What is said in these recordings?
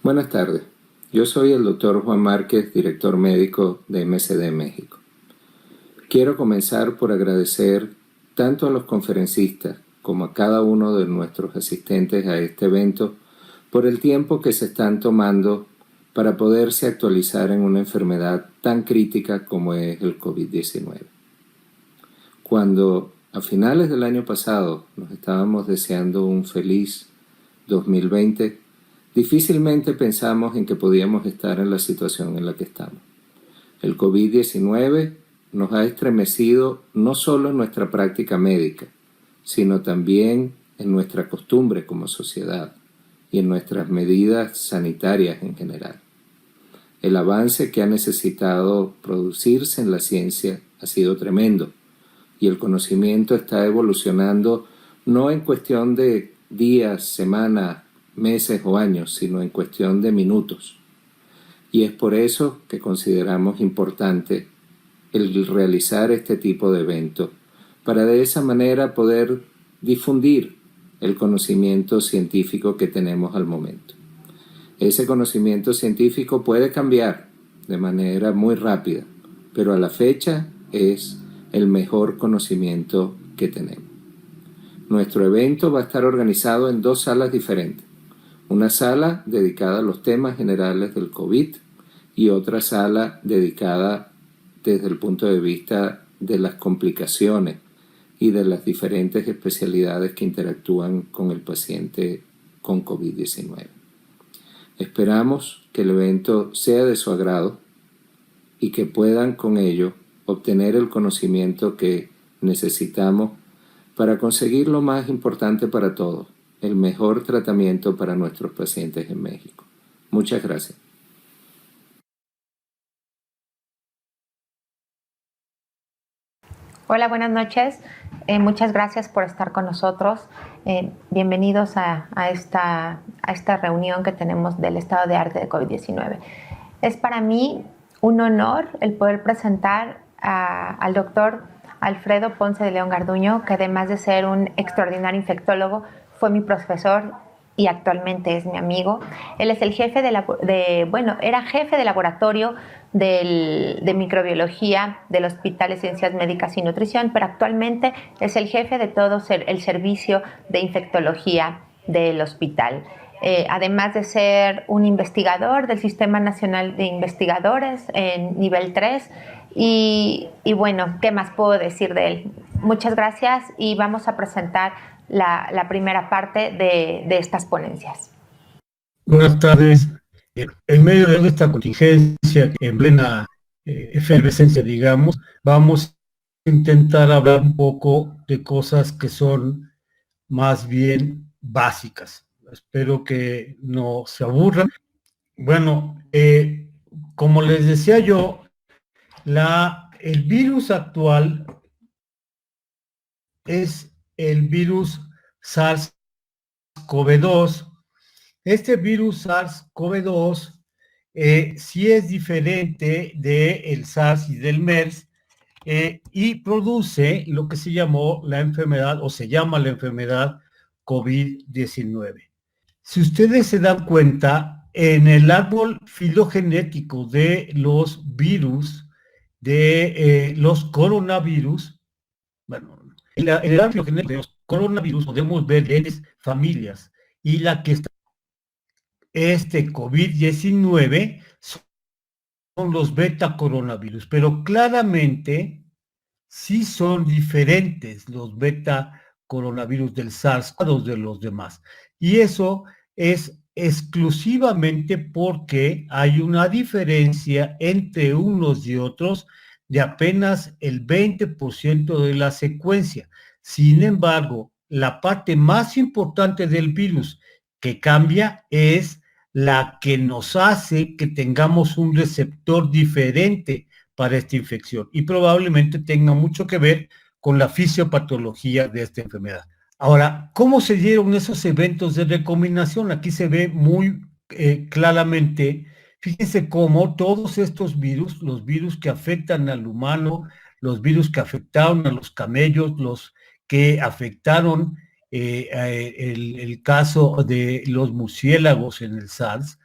Buenas tardes. Yo soy el doctor Juan Márquez, director médico de MSD México. Quiero comenzar por agradecer tanto a los conferencistas como a cada uno de nuestros asistentes a este evento por el tiempo que se están tomando para poderse actualizar en una enfermedad tan crítica como es el COVID-19. Cuando a finales del año pasado nos estábamos deseando un feliz 2020, difícilmente pensamos en que podíamos estar en la situación en la que estamos. El COVID-19 nos ha estremecido no solo en nuestra práctica médica, sino también en nuestra costumbre como sociedad y en nuestras medidas sanitarias en general. El avance que ha necesitado producirse en la ciencia ha sido tremendo y el conocimiento está evolucionando no en cuestión de días, semanas, meses o años, sino en cuestión de minutos. Y es por eso que consideramos importante el realizar este tipo de eventos, para de esa manera poder difundir el conocimiento científico que tenemos al momento. Ese conocimiento científico puede cambiar de manera muy rápida, pero a la fecha es el mejor conocimiento que tenemos. Nuestro evento va a estar organizado en 2 salas diferentes. Una sala dedicada a los temas generales del COVID y otra sala dedicada desde el punto de vista de las complicaciones y de las diferentes especialidades que interactúan con el paciente con COVID-19. Esperamos que el evento sea de su agrado y que puedan con ello obtener el conocimiento que necesitamos para conseguir lo más importante para todos, el mejor tratamiento para nuestros pacientes en México. Muchas gracias. Hola, buenas noches. Muchas gracias por estar con nosotros. Bienvenidos a esta reunión que tenemos del estado de arte de COVID-19. Es para mí un honor el poder presentar al doctor Alfredo Ponce de León Garduño, que además de ser un extraordinario infectólogo, fue mi profesor y actualmente es mi amigo. Él es el jefe era jefe de laboratorio de microbiología del Hospital de Ciencias Médicas y Nutrición, pero actualmente es el jefe de todo el servicio de infectología del hospital. Además de ser un investigador del Sistema Nacional de Investigadores en nivel 3, y bueno, ¿qué más puedo decir de él? Muchas gracias y vamos a presentar la primera parte de estas ponencias. Buenas tardes. En medio de esta contingencia, en plena efervescencia, digamos, vamos a intentar hablar un poco de cosas que son más bien básicas. Espero que no se aburran. Bueno, como les decía yo, el virus actual es el virus SARS-CoV-2. Este virus SARS-CoV-2 sí es diferente del SARS y del MERS y produce lo que se llamó la enfermedad, o se llama la enfermedad COVID-19. Si ustedes se dan cuenta, en el árbol filogenético de los virus, de los coronavirus, bueno, en el árbol filogenético de los coronavirus podemos ver varias familias, y la que está COVID-19 son los beta coronavirus, pero claramente sí son diferentes los beta coronavirus del SARS a los de los demás. Y eso es exclusivamente porque hay una diferencia entre unos y otros de apenas el 20% de la secuencia. Sin embargo, la parte más importante del virus que cambia es la que nos hace que tengamos un receptor diferente para esta infección y probablemente tenga mucho que ver con la fisiopatología de esta enfermedad. Ahora, ¿cómo se dieron esos eventos de recombinación? Aquí se ve muy claramente, fíjense cómo todos estos virus, los virus que afectan al humano, los virus que afectaron a los camellos, los que afectaron el caso de los murciélagos en el SARS,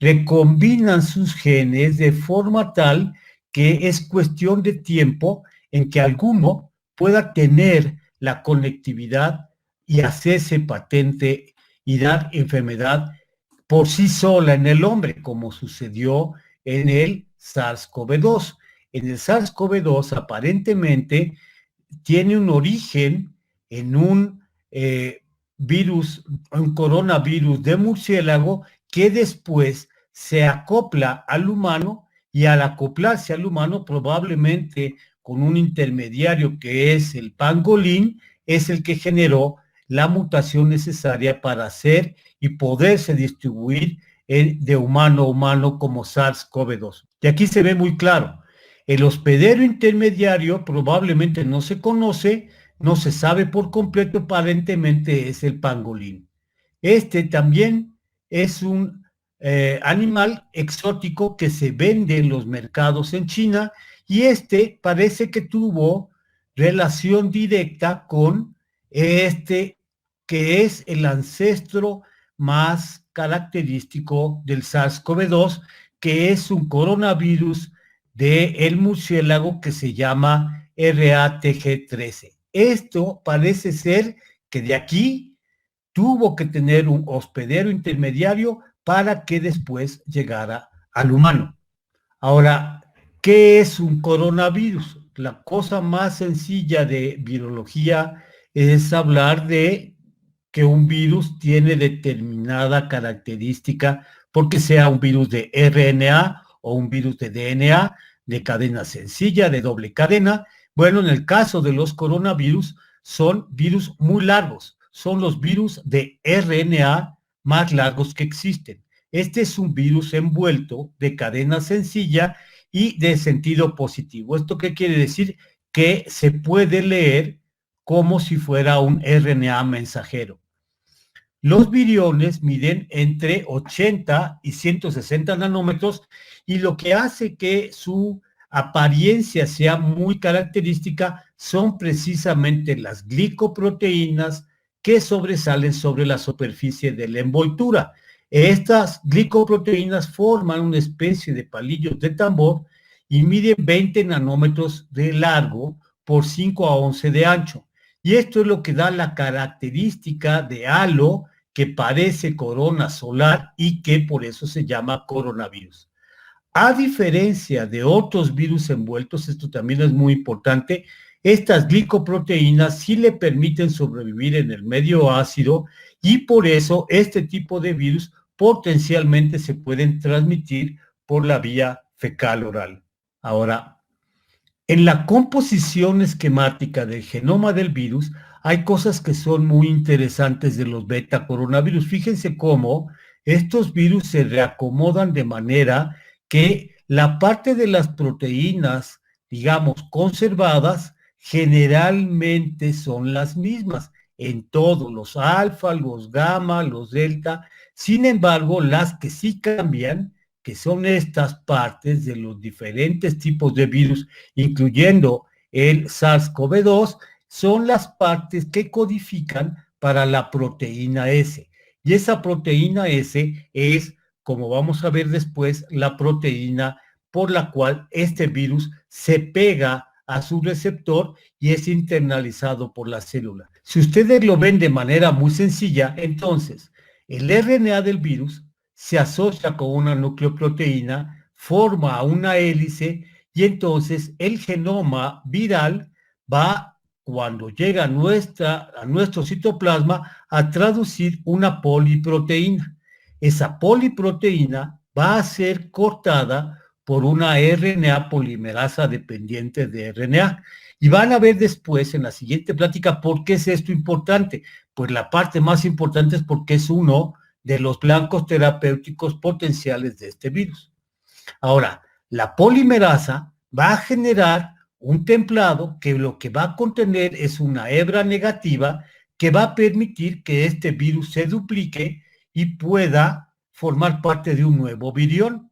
recombinan sus genes de forma tal que es cuestión de tiempo en que alguno pueda tener la conectividad y hacerse patente y dar enfermedad por sí sola en el hombre, como sucedió en el SARS-CoV-2. En el SARS-CoV-2 aparentemente tiene un origen en un virus, un coronavirus de murciélago que después se acopla al humano y al acoplarse al humano probablemente con un intermediario que es el pangolín, es el que generó la mutación necesaria para hacer y poderse distribuir de humano a humano como SARS-CoV-2. Y aquí se ve muy claro, el hospedero intermediario probablemente no se conoce, no se sabe por completo, aparentemente es el pangolín. Este también es un animal exótico que se vende en los mercados en China y este parece que tuvo relación directa con este que es el ancestro más característico del SARS-CoV-2, que es un coronavirus del murciélago que se llama RATG13. Esto parece ser que de aquí tuvo que tener un hospedero intermediario para que después llegara al humano. Ahora, ¿qué es un coronavirus? La cosa más sencilla de virología es hablar de que un virus tiene determinada característica porque sea un virus de RNA o un virus de DNA, de cadena sencilla, de doble cadena. Bueno, en el caso de los coronavirus, son virus muy largos, son los virus de RNA más largos que existen. Este es un virus envuelto de cadena sencilla y de sentido positivo. ¿Esto qué quiere decir? Que se puede leer como si fuera un RNA mensajero. Los viriones miden entre 80 y 160 nanómetros y lo que hace que su apariencia sea muy característica son precisamente las glicoproteínas que sobresalen sobre la superficie de la envoltura. Estas glicoproteínas forman una especie de palillos de tambor y miden 20 nanómetros de largo por 5 a 11 de ancho. Y esto es lo que da la característica de halo que parece corona solar y que por eso se llama coronavirus. A diferencia de otros virus envueltos, esto también es muy importante, estas glicoproteínas sí le permiten sobrevivir en el medio ácido y por eso este tipo de virus potencialmente se pueden transmitir por la vía fecal oral. Ahora, en la composición esquemática del genoma del virus hay cosas que son muy interesantes de los beta coronavirus. Fíjense cómo estos virus se reacomodan de manera que la parte de las proteínas, digamos, conservadas, generalmente son las mismas en todos, los alfa, los gamma, los delta. Sin embargo, las que sí cambian, que son estas partes de los diferentes tipos de virus, incluyendo el SARS-CoV-2, son las partes que codifican para la proteína S. Y esa proteína S es, como vamos a ver después, la proteína por la cual este virus se pega a su receptor y es internalizado por la célula. Si ustedes lo ven de manera muy sencilla, entonces el RNA del virus se asocia con una nucleoproteína, forma una hélice y entonces el genoma viral va, cuando llega a nuestro citoplasma, a traducir una poliproteína. Esa poliproteína va a ser cortada por una RNA polimerasa dependiente de RNA. Y van a ver después en la siguiente plática por qué es esto importante. Pues la parte más importante es porque es uno de los blancos terapéuticos potenciales de este virus. Ahora, la polimerasa va a generar un templado que lo que va a contener es una hebra negativa que va a permitir que este virus se duplique y pueda formar parte de un nuevo virión.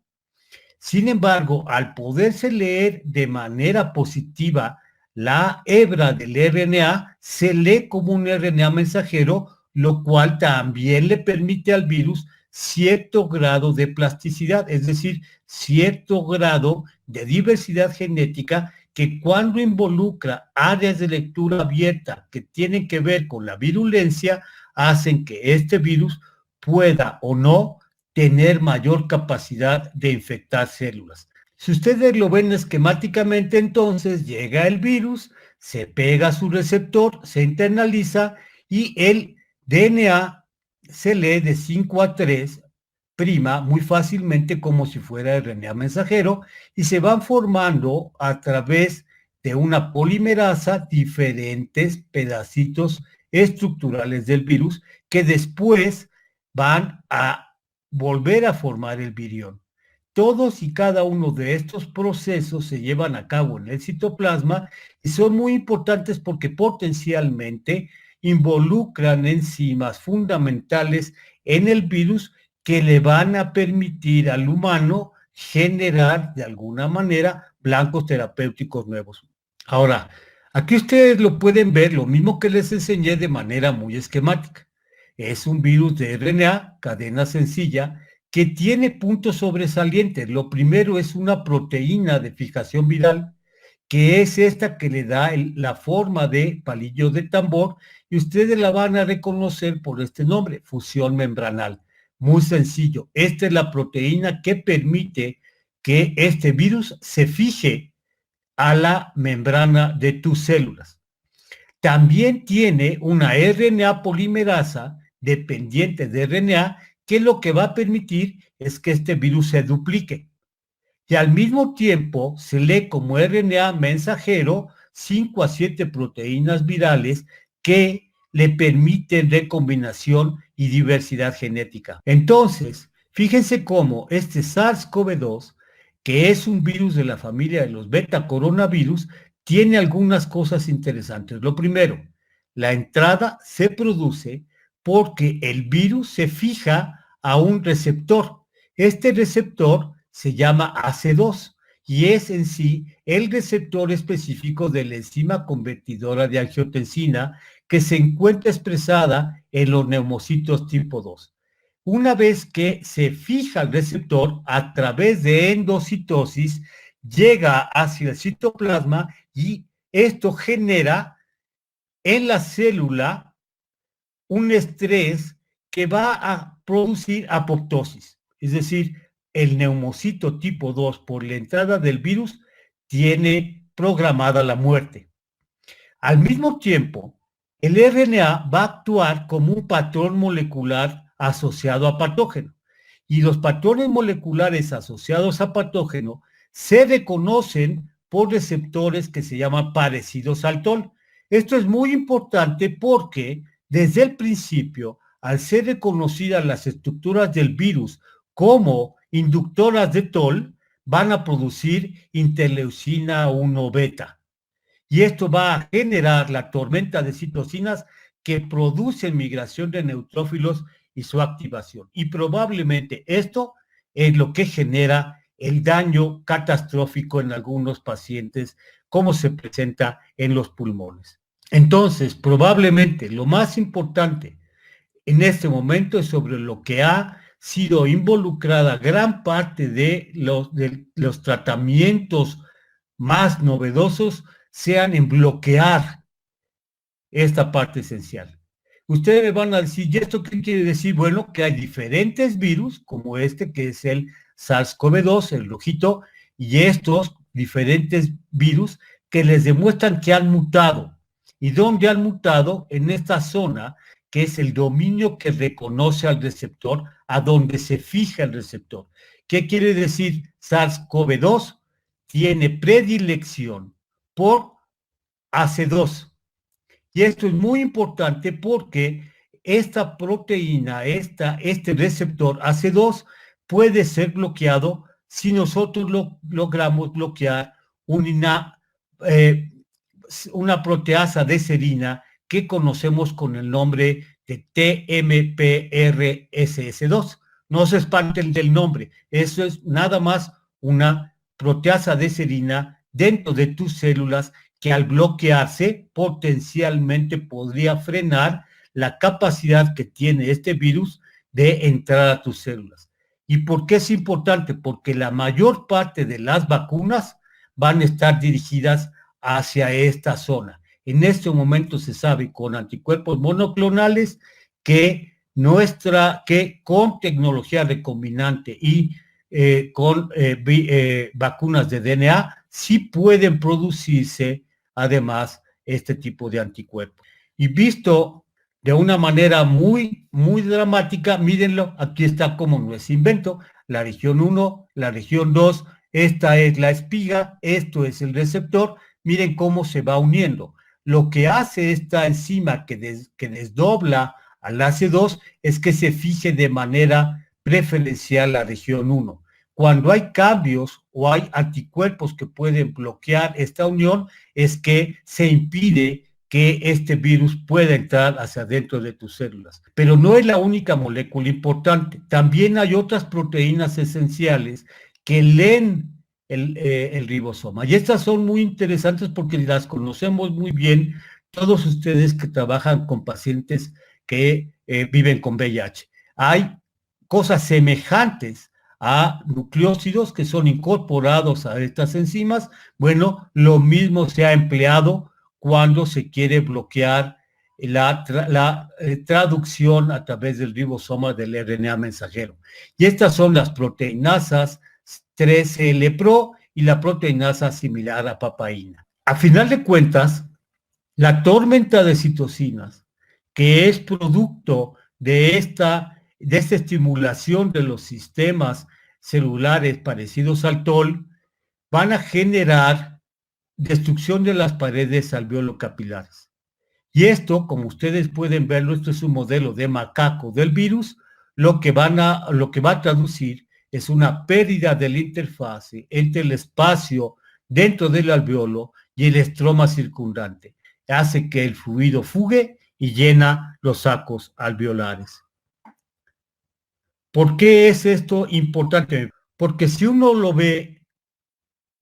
Sin embargo, al poderse leer de manera positiva la hebra del RNA, se lee como un RNA mensajero, lo cual también le permite al virus cierto grado de plasticidad, es decir, cierto grado de diversidad genética que cuando involucra áreas de lectura abierta que tienen que ver con la virulencia, hacen que este virus pueda o no tener mayor capacidad de infectar células. Si ustedes lo ven esquemáticamente, entonces llega el virus, se pega a su receptor, se internaliza y el DNA se lee de 5 a 3 prima muy fácilmente como si fuera RNA mensajero y se van formando a través de una polimerasa diferentes pedacitos estructurales del virus que después van a volver a formar el virión. Todos y cada uno de estos procesos se llevan a cabo en el citoplasma y son muy importantes porque potencialmente involucran enzimas fundamentales en el virus que le van a permitir al humano generar de alguna manera blancos terapéuticos nuevos. Ahora, aquí ustedes lo pueden ver, lo mismo que les enseñé de manera muy esquemática. Es un virus de RNA, cadena sencilla, que tiene puntos sobresalientes. Lo primero es una proteína de fijación viral, que es esta que le da la forma de palillo de tambor, y ustedes la van a reconocer por este nombre, fusión membranal. Muy sencillo, esta es la proteína que permite que este virus se fije a la membrana de tus células. También tiene una RNA polimerasa dependiente de RNA, que lo que va a permitir es que este virus se duplique. Y al mismo tiempo se lee como RNA mensajero 5 a 7 proteínas virales que le permiten recombinación y diversidad genética. Entonces, fíjense cómo este SARS-CoV-2, que es un virus de la familia de los beta coronavirus, tiene algunas cosas interesantes. Lo primero, la entrada se produce porque el virus se fija a un receptor. Este receptor se llama AC2 y es en sí el receptor específico de la enzima convertidora de angiotensina que se encuentra expresada en los neumocitos tipo 2. Una vez que se fija el receptor a través de endocitosis, llega hacia el citoplasma y esto genera en la célula un estrés que va a producir apoptosis, es decir, el neumocito tipo 2 por la entrada del virus tiene programada la muerte. Al mismo tiempo, el RNA va a actuar como un patrón molecular asociado a patógeno y los patrones moleculares asociados a patógeno se reconocen por receptores que se llaman parecidos al TOL. Esto es muy importante porque desde el principio, al ser reconocidas las estructuras del virus como inductoras de TOL, van a producir interleucina 1 beta. Y esto va a generar la tormenta de citocinas que producen migración de neutrófilos y su activación. Y probablemente esto es lo que genera el daño catastrófico en algunos pacientes, como se presenta en los pulmones. Entonces, probablemente lo más importante en este momento es sobre lo que ha sido involucrada gran parte de los tratamientos más novedosos sean en bloquear esta parte esencial. Ustedes me van a decir, ¿y esto qué quiere decir? Bueno, que hay diferentes virus, como este que es el SARS-CoV-2, el rojito, y estos diferentes virus que les demuestran que han mutado. ¿Y dónde han mutado? En esta zona, que es el dominio que reconoce al receptor, a donde se fija el receptor. ¿Qué quiere decir SARS-CoV-2? Tiene predilección por AC2. Y esto es muy importante porque esta proteína, este receptor AC2 puede ser bloqueado si nosotros logramos bloquear una proteasa de serina que conocemos con el nombre de TMPRSS2. No se espanten del nombre, eso es nada más una proteasa de serina dentro de tus células que al bloquearse potencialmente podría frenar la capacidad que tiene este virus de entrar a tus células. ¿Y por qué es importante? Porque la mayor parte de las vacunas van a estar dirigidas hacia esta zona. En este momento se sabe con anticuerpos monoclonales que con tecnología recombinante y con vacunas de DNA sí pueden producirse además este tipo de anticuerpos. Y visto de una manera muy, muy dramática, mírenlo, aquí está como no es invento, la región 1, la región 2, esta es la espiga, esto es el receptor, miren cómo se va uniendo. Lo que hace esta enzima que desdobla al AC2 es que se fije de manera preferencial la región 1. Cuando hay cambios o hay anticuerpos que pueden bloquear esta unión, es que se impide que este virus pueda entrar hacia dentro de tus células. Pero no es la única molécula importante. También hay otras proteínas esenciales que leen el ribosoma. Y estas son muy interesantes porque las conocemos muy bien todos ustedes que trabajan con pacientes que viven con VIH. Hay cosas semejantes a nucleósidos que son incorporados a estas enzimas. Bueno, lo mismo se ha empleado cuando se quiere bloquear la traducción a través del ribosoma del RNA mensajero. Y estas son las proteinasas 3L-Pro y la proteinasa similar a papaína. A final de cuentas, la tormenta de citocinas, que es producto de esta estimulación de los sistemas celulares parecidos al TOL, van a generar destrucción de las paredes alveolo-capilares. Y esto, como ustedes pueden verlo, esto es un modelo de macaco del virus, lo que va a traducir es una pérdida de la interfase entre el espacio dentro del alveolo y el estroma circundante. Hace que el fluido fugue y llena los sacos alveolares. ¿Por qué es esto importante? Porque si uno lo ve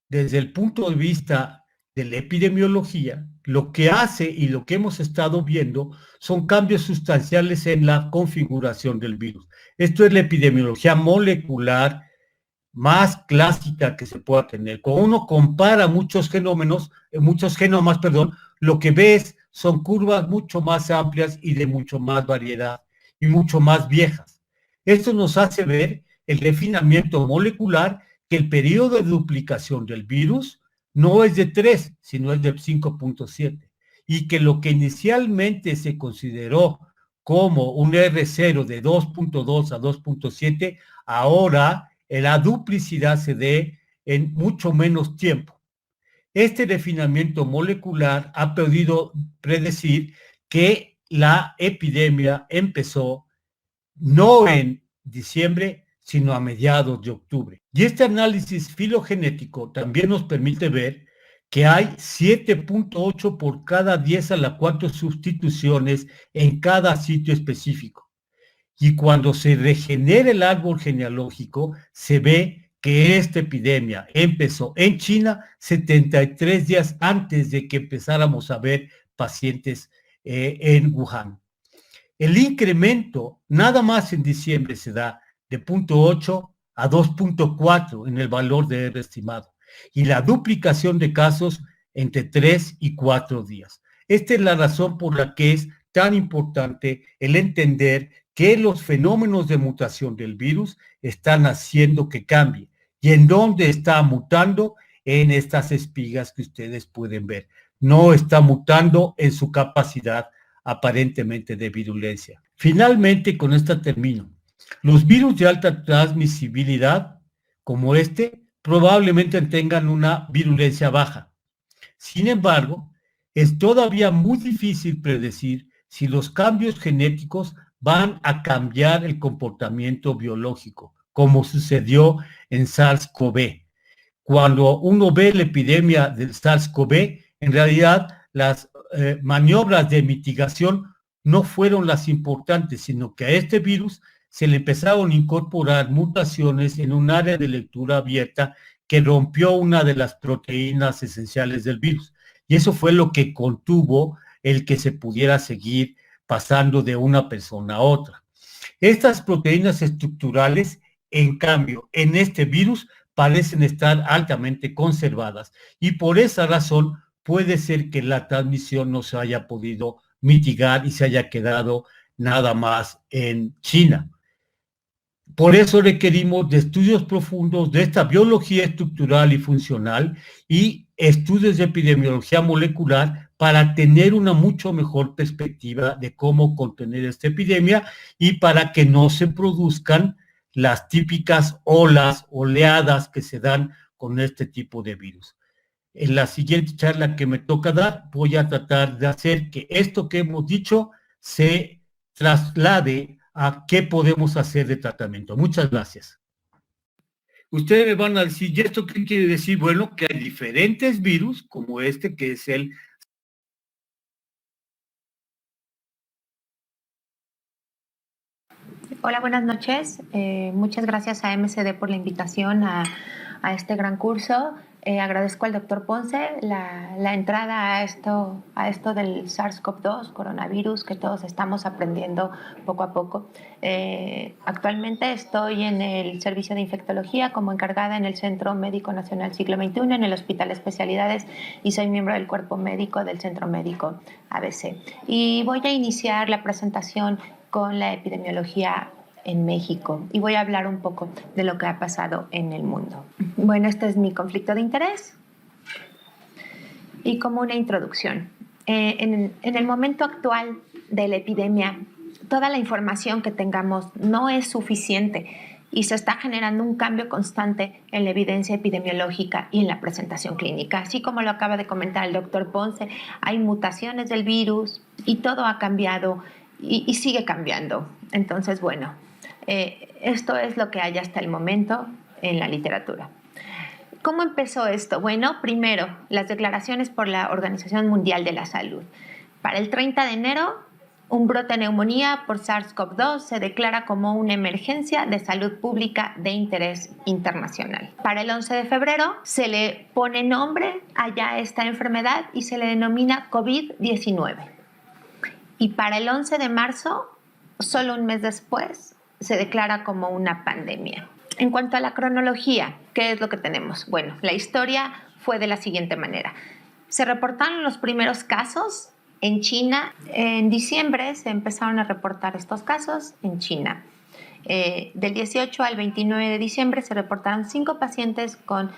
desde el punto de vista de la epidemiología, lo que hace y lo que hemos estado viendo son cambios sustanciales en la configuración del virus. Esto es la epidemiología molecular más clásica que se pueda tener. Cuando uno compara muchos genomas, lo que ves son curvas mucho más amplias y de mucho más variedad y mucho más viejas. Esto nos hace ver el refinamiento molecular, que el periodo de duplicación del virus no es de 3, sino es de 5.7, y que lo que inicialmente se consideró como un R0 de 2.2 a 2.7, ahora la duplicidad se dé en mucho menos tiempo. Este refinamiento molecular ha podido predecir que la epidemia empezó no en diciembre, sino a mediados de octubre. Y este análisis filogenético también nos permite ver que hay 7.8 por cada 10 a la 4 sustituciones en cada sitio específico. Y cuando se regenera el árbol genealógico, se ve que esta epidemia empezó en China 73 días antes de que empezáramos a ver pacientes en Wuhan. El incremento nada más en diciembre se da de 0.8 a 2.4 en el valor de R estimado, y la duplicación de casos entre 3 y 4 días. Esta es la razón por la que es tan importante el entender que los fenómenos de mutación del virus están haciendo que cambie. ¿Y en dónde está mutando? En estas espigas que ustedes pueden ver. No está mutando en su capacidad aparentemente de virulencia. Finalmente, con esta termino. Los virus de alta transmisibilidad, como este, probablemente tengan una virulencia baja. Sin embargo, es todavía muy difícil predecir si los cambios genéticos van a cambiar el comportamiento biológico, como sucedió en SARS-CoV. Cuando uno ve la epidemia del SARS-CoV, en realidad las maniobras de mitigación no fueron las importantes, sino que a este virus se le empezaron a incorporar mutaciones en un área de lectura abierta que rompió una de las proteínas esenciales del virus. Y eso fue lo que contuvo el que se pudiera seguir pasando de una persona a otra. Estas proteínas estructurales, en cambio, en este virus parecen estar altamente conservadas y por esa razón puede ser que la transmisión no se haya podido mitigar y se haya quedado nada más en China. Por eso requerimos de estudios profundos de esta biología estructural y funcional y estudios de epidemiología molecular para tener una mucho mejor perspectiva de cómo contener esta epidemia y para que no se produzcan las típicas oleadas que se dan con este tipo de virus. En la siguiente charla que me toca dar, voy a tratar de hacer que esto que hemos dicho se traslade a qué podemos hacer de tratamiento. Muchas gracias. Ustedes me van a decir, ¿y esto qué quiere decir? Bueno, que hay diferentes virus, como este que es el... Hola, buenas noches. Muchas gracias a MSD por la invitación a este gran curso. Agradezco al doctor Ponce la entrada a esto del SARS-CoV-2, coronavirus, que todos estamos aprendiendo poco a poco. Actualmente estoy en el servicio de infectología como encargada en el Centro Médico Nacional Siglo XXI, en el Hospital Especialidades, y soy miembro del cuerpo médico del Centro Médico ABC. Y voy a iniciar la presentación con la epidemiología en México y voy a hablar un poco de lo que ha pasado en el mundo. Bueno, este es mi conflicto de interés y como una introducción. En el momento actual de la epidemia, toda la información que tengamos no es suficiente y se está generando un cambio constante en la evidencia epidemiológica y en la presentación clínica. Así como lo acaba de comentar el doctor Ponce, hay mutaciones del virus y todo ha cambiado y sigue cambiando. Entonces, bueno, esto es lo que hay hasta el momento en la literatura. ¿Cómo empezó esto? Bueno, primero, las declaraciones por la Organización Mundial de la Salud. Para el 30 de enero, un brote de neumonía por SARS-CoV-2 se declara como una emergencia de salud pública de interés internacional. Para el 11 de febrero, se le pone nombre a ya esta enfermedad y se le denomina COVID-19. Y para el 11 de marzo, solo un mes después, se declara como una pandemia. En cuanto a la cronología, ¿qué es lo que tenemos? Bueno, la historia fue de la siguiente manera. Se reportaron los primeros casos en China. En diciembre se empezaron a reportar estos casos en China. Del 18 al 29 de diciembre se reportaron 5 pacientes con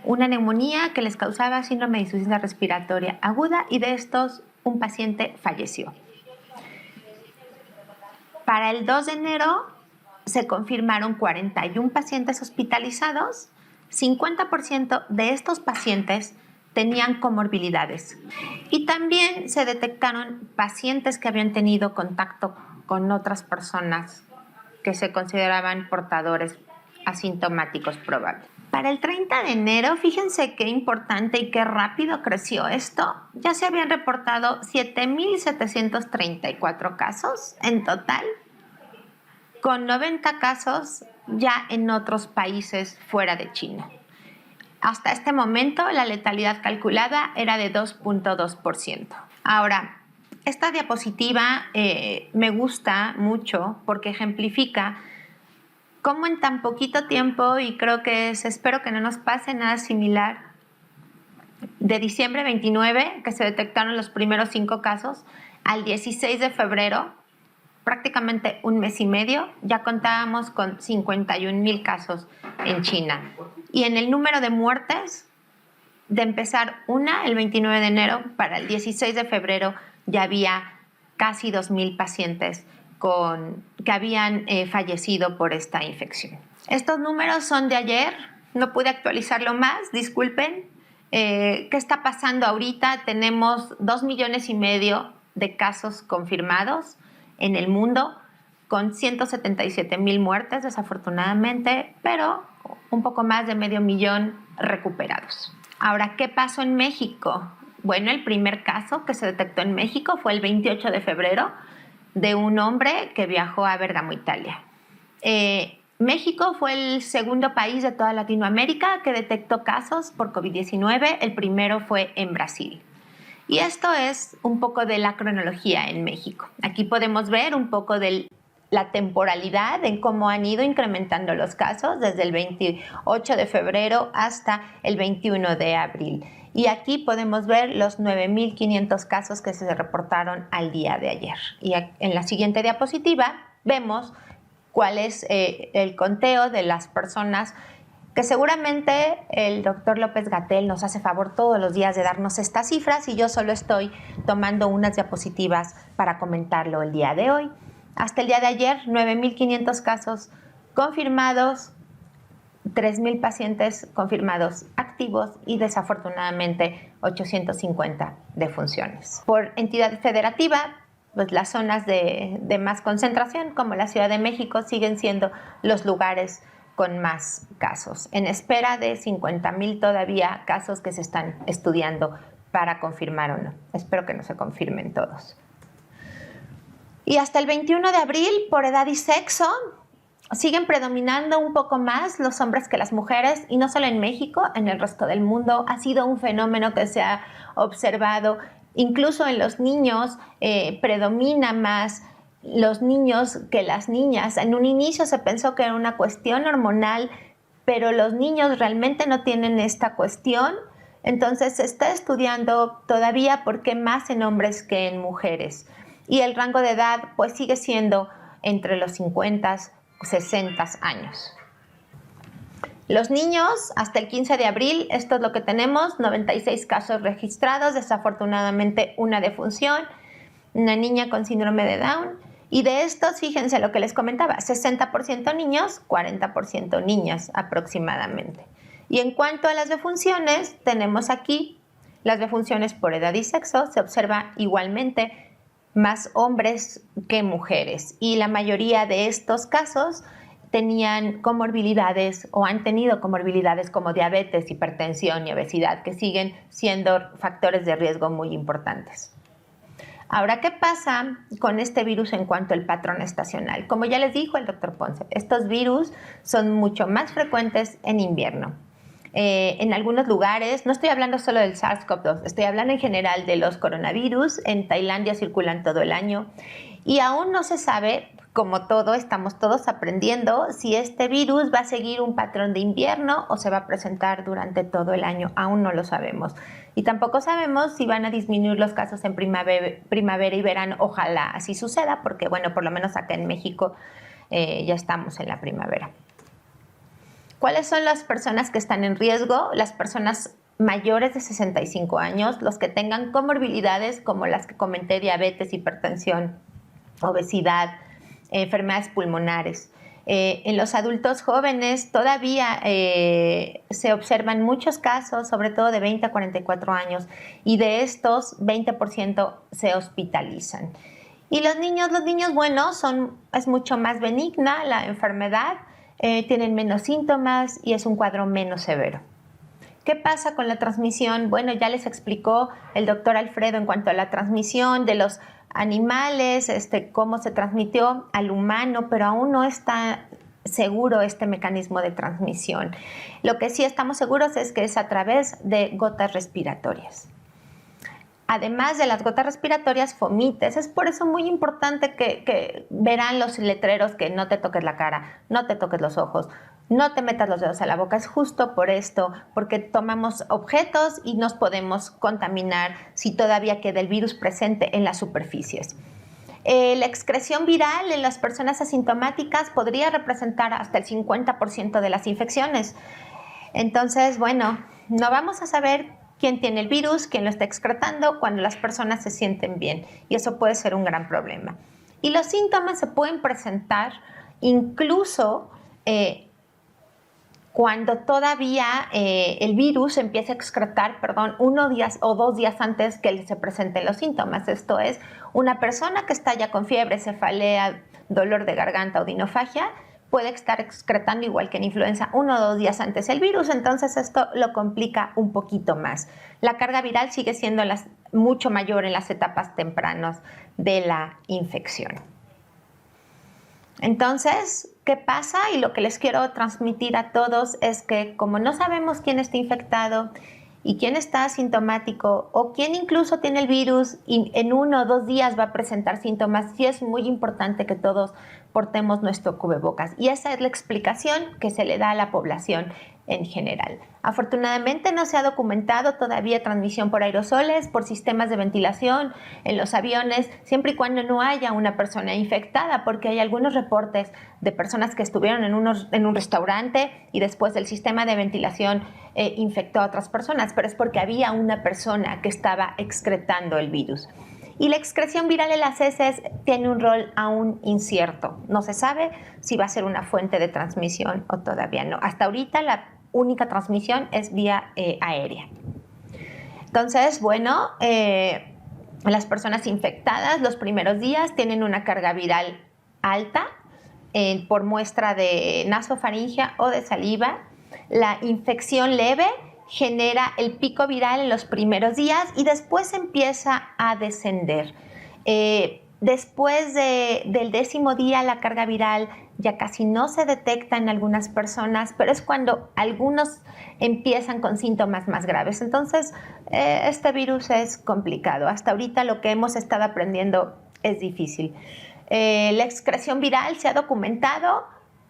una neumonía que les causaba síndrome de insuficiencia respiratoria aguda y de estos un paciente falleció. Para el 2 de enero se confirmaron 41 pacientes hospitalizados. 50% de estos pacientes tenían comorbilidades. Y también se detectaron pacientes que habían tenido contacto con otras personas que se consideraban portadores asintomáticos probables. Para el 30 de enero, fíjense qué importante y qué rápido creció esto. Ya se habían reportado 7,734 casos en total, con 90 casos ya en otros países fuera de China. Hasta este momento, la letalidad calculada era de 2,2%. Ahora, esta diapositiva me gusta mucho porque ejemplifica cómo en tan poquito tiempo, y creo que espero que no nos pase nada similar, de diciembre 29, que se detectaron los primeros 5 casos, al 16 de febrero, prácticamente un mes y medio, ya contábamos con 51,000 casos en China. Y en el número de muertes, de empezar el 29 de enero, para el 16 de febrero ya había casi 2,000 pacientes que habían fallecido por esta infección. Estos números son de ayer, no pude actualizarlo más, disculpen. ¿Qué está pasando ahorita? Tenemos 2,5 millones de casos confirmados en el mundo, con 177,000 muertes desafortunadamente, pero un poco más de 500,000 recuperados. Ahora, ¿qué pasó en México? Bueno, el primer caso que se detectó en México fue el 28 de febrero de un hombre que viajó a Bérgamo, Italia. México fue el segundo país de toda Latinoamérica que detectó casos por COVID-19. El primero fue en Brasil. Y esto es un poco de la cronología en México. Aquí podemos ver un poco del la temporalidad en cómo han ido incrementando los casos desde el 28 de febrero hasta el 21 de abril. Y aquí podemos ver los 9.500 casos que se reportaron al día de ayer. Y en la siguiente diapositiva vemos cuál es el conteo de las personas que seguramente el doctor López-Gatell nos hace favor todos los días de darnos estas cifras y yo solo estoy tomando unas diapositivas para comentarlo el día de hoy. Hasta el día de ayer, 9.500 casos confirmados, 3.000 pacientes confirmados activos y desafortunadamente 850 defunciones. Por entidad federativa, pues las zonas de más concentración, como la Ciudad de México, siguen siendo los lugares con más casos, en espera de 50,000 todavía casos que se están estudiando para confirmar o no. Espero que no se confirmen todos. Y hasta el 21 de abril, por edad y sexo, siguen predominando un poco más los hombres que las mujeres, y no solo en México, en el resto del mundo. Ha sido un fenómeno que se ha observado incluso en los niños, predomina más los niños que las niñas. En un inicio se pensó que era una cuestión hormonal, pero los niños realmente no tienen esta cuestión. Entonces se está estudiando todavía por qué más en hombres que en mujeres. Y el rango de edad pues sigue siendo entre los 50 y 60 años. Los niños, hasta el 15 de abril, esto es lo que tenemos, 96 casos registrados, desafortunadamente una defunción, una niña con síndrome de Down. Y de estos, fíjense lo que les comentaba, 60% niños, 40% niñas aproximadamente. Y en cuanto a las defunciones, tenemos aquí las defunciones por edad y sexo, se observa igualmente más hombres que mujeres. Y la mayoría de estos casos tenían comorbilidades o han tenido comorbilidades como diabetes, hipertensión y obesidad, que siguen siendo factores de riesgo muy importantes. Ahora, ¿qué pasa con este virus en cuanto al patrón estacional? Como ya les dijo el doctor Ponce, estos virus son mucho más frecuentes en invierno. En algunos lugares, no estoy hablando solo del SARS-CoV-2, estoy hablando en general de los coronavirus. En Tailandia circulan todo el año y aún no se sabe, como todo, estamos todos aprendiendo si este virus va a seguir un patrón de invierno o se va a presentar durante todo el año. Aún no lo sabemos. Y tampoco sabemos si van a disminuir los casos en primavera y verano. Ojalá así suceda, porque bueno, por lo menos acá en México ya estamos en la primavera. ¿Cuáles son las personas que están en riesgo? Las personas mayores de 65 años, los que tengan comorbilidades como las que comenté, diabetes, hipertensión, obesidad, enfermedades pulmonares. En los adultos jóvenes todavía se observan muchos casos, sobre todo de 20 a 44 años, y de estos 20% se hospitalizan. Y los niños, bueno, es mucho más benigna la enfermedad, tienen menos síntomas y es un cuadro menos severo. ¿Qué pasa con la transmisión? Bueno, ya les explicó el doctor Alfredo en cuanto a la transmisión de los animales, cómo se transmitió al humano, pero aún no está seguro este mecanismo de transmisión. Lo que sí estamos seguros es que es a través de gotas respiratorias. Además de las gotas respiratorias, fomites. Es por eso muy importante que verán los letreros que no te toques la cara, no te toques los ojos, no te metas los dedos a la boca. Es justo por esto, porque tomamos objetos y nos podemos contaminar si todavía queda el virus presente en las superficies. La excreción viral en las personas asintomáticas podría representar hasta el 50% de las infecciones. Entonces, bueno, no vamos a saber quién tiene el virus, quién lo está excretando cuando las personas se sienten bien, y eso puede ser un gran problema. Y los síntomas se pueden presentar incluso cuando todavía el virus empieza a excretar, 1 día o 2 días antes que se presenten los síntomas. Esto es, una persona que está ya con fiebre, cefalea, dolor de garganta o dinofagia, puede estar excretando igual que en influenza 1 o 2 días antes el virus, entonces esto lo complica un poquito más. La carga viral sigue siendo mucho mayor en las etapas tempranas de la infección. Entonces, ¿qué pasa? Y lo que les quiero transmitir a todos es que como no sabemos quién está infectado y quién está asintomático o quién incluso tiene el virus y en 1 o 2 días va a presentar síntomas, sí es muy importante que todos portemos nuestro cubrebocas. Y esa es la explicación que se le da a la población en general. Afortunadamente no se ha documentado todavía transmisión por aerosoles, por sistemas de ventilación en los aviones, siempre y cuando no haya una persona infectada, porque hay algunos reportes de personas que estuvieron en un restaurante y después el sistema de ventilación infectó a otras personas, pero es porque había una persona que estaba excretando el virus. Y la excreción viral en las heces tiene un rol aún incierto. No se sabe si va a ser una fuente de transmisión o todavía no. Hasta ahorita la única transmisión es vía aérea. Entonces, bueno, las personas infectadas los primeros días tienen una carga viral alta por muestra de nasofaringea o de saliva. La infección leve genera el pico viral en los primeros días y después empieza a descender. Después del 10º día la carga viral ya casi no se detecta en algunas personas, pero es cuando algunos empiezan con síntomas más graves. Entonces, este virus es complicado. Hasta ahorita lo que hemos estado aprendiendo es difícil. La excreción viral se ha documentado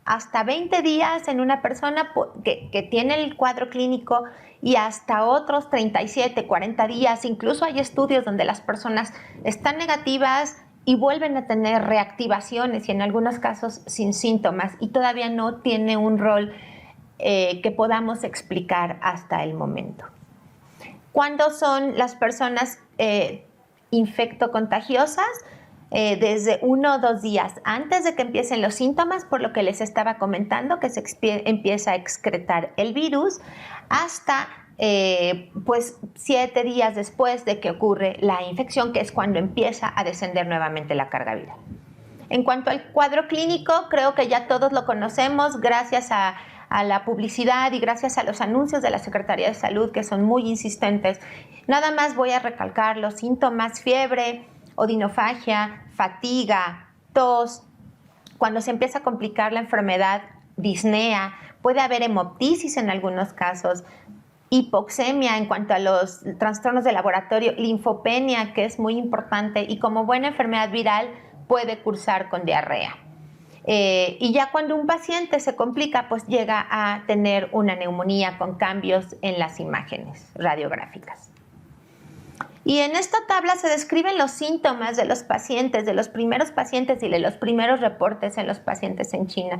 hasta 20 días en una persona que tiene el cuadro clínico y hasta otros 37, 40 días. Incluso hay estudios donde las personas están negativas y vuelven a tener reactivaciones y en algunos casos sin síntomas y todavía no tiene un rol que podamos explicar hasta el momento. ¿Cuándo son las personas infectocontagiosas? Desde 1 o 2 días antes de que empiecen los síntomas, por lo que les estaba comentando, que se empieza a excretar el virus, hasta 7 días después de que ocurre la infección, que es cuando empieza a descender nuevamente la carga viral. En cuanto al cuadro clínico, creo que ya todos lo conocemos gracias a la publicidad y gracias a los anuncios de la Secretaría de Salud, que son muy insistentes. Nada más voy a recalcar los síntomas: fiebre, odinofagia, fatiga, tos. Cuando se empieza a complicar la enfermedad, disnea, puede haber hemoptisis en algunos casos, hipoxemia en cuanto a los trastornos de laboratorio, linfopenia, que es muy importante, y como buena enfermedad viral puede cursar con diarrea. Y ya cuando un paciente se complica, pues llega a tener una neumonía con cambios en las imágenes radiográficas. Y en esta tabla se describen los síntomas de los pacientes, de los primeros pacientes y de los primeros reportes en los pacientes en China.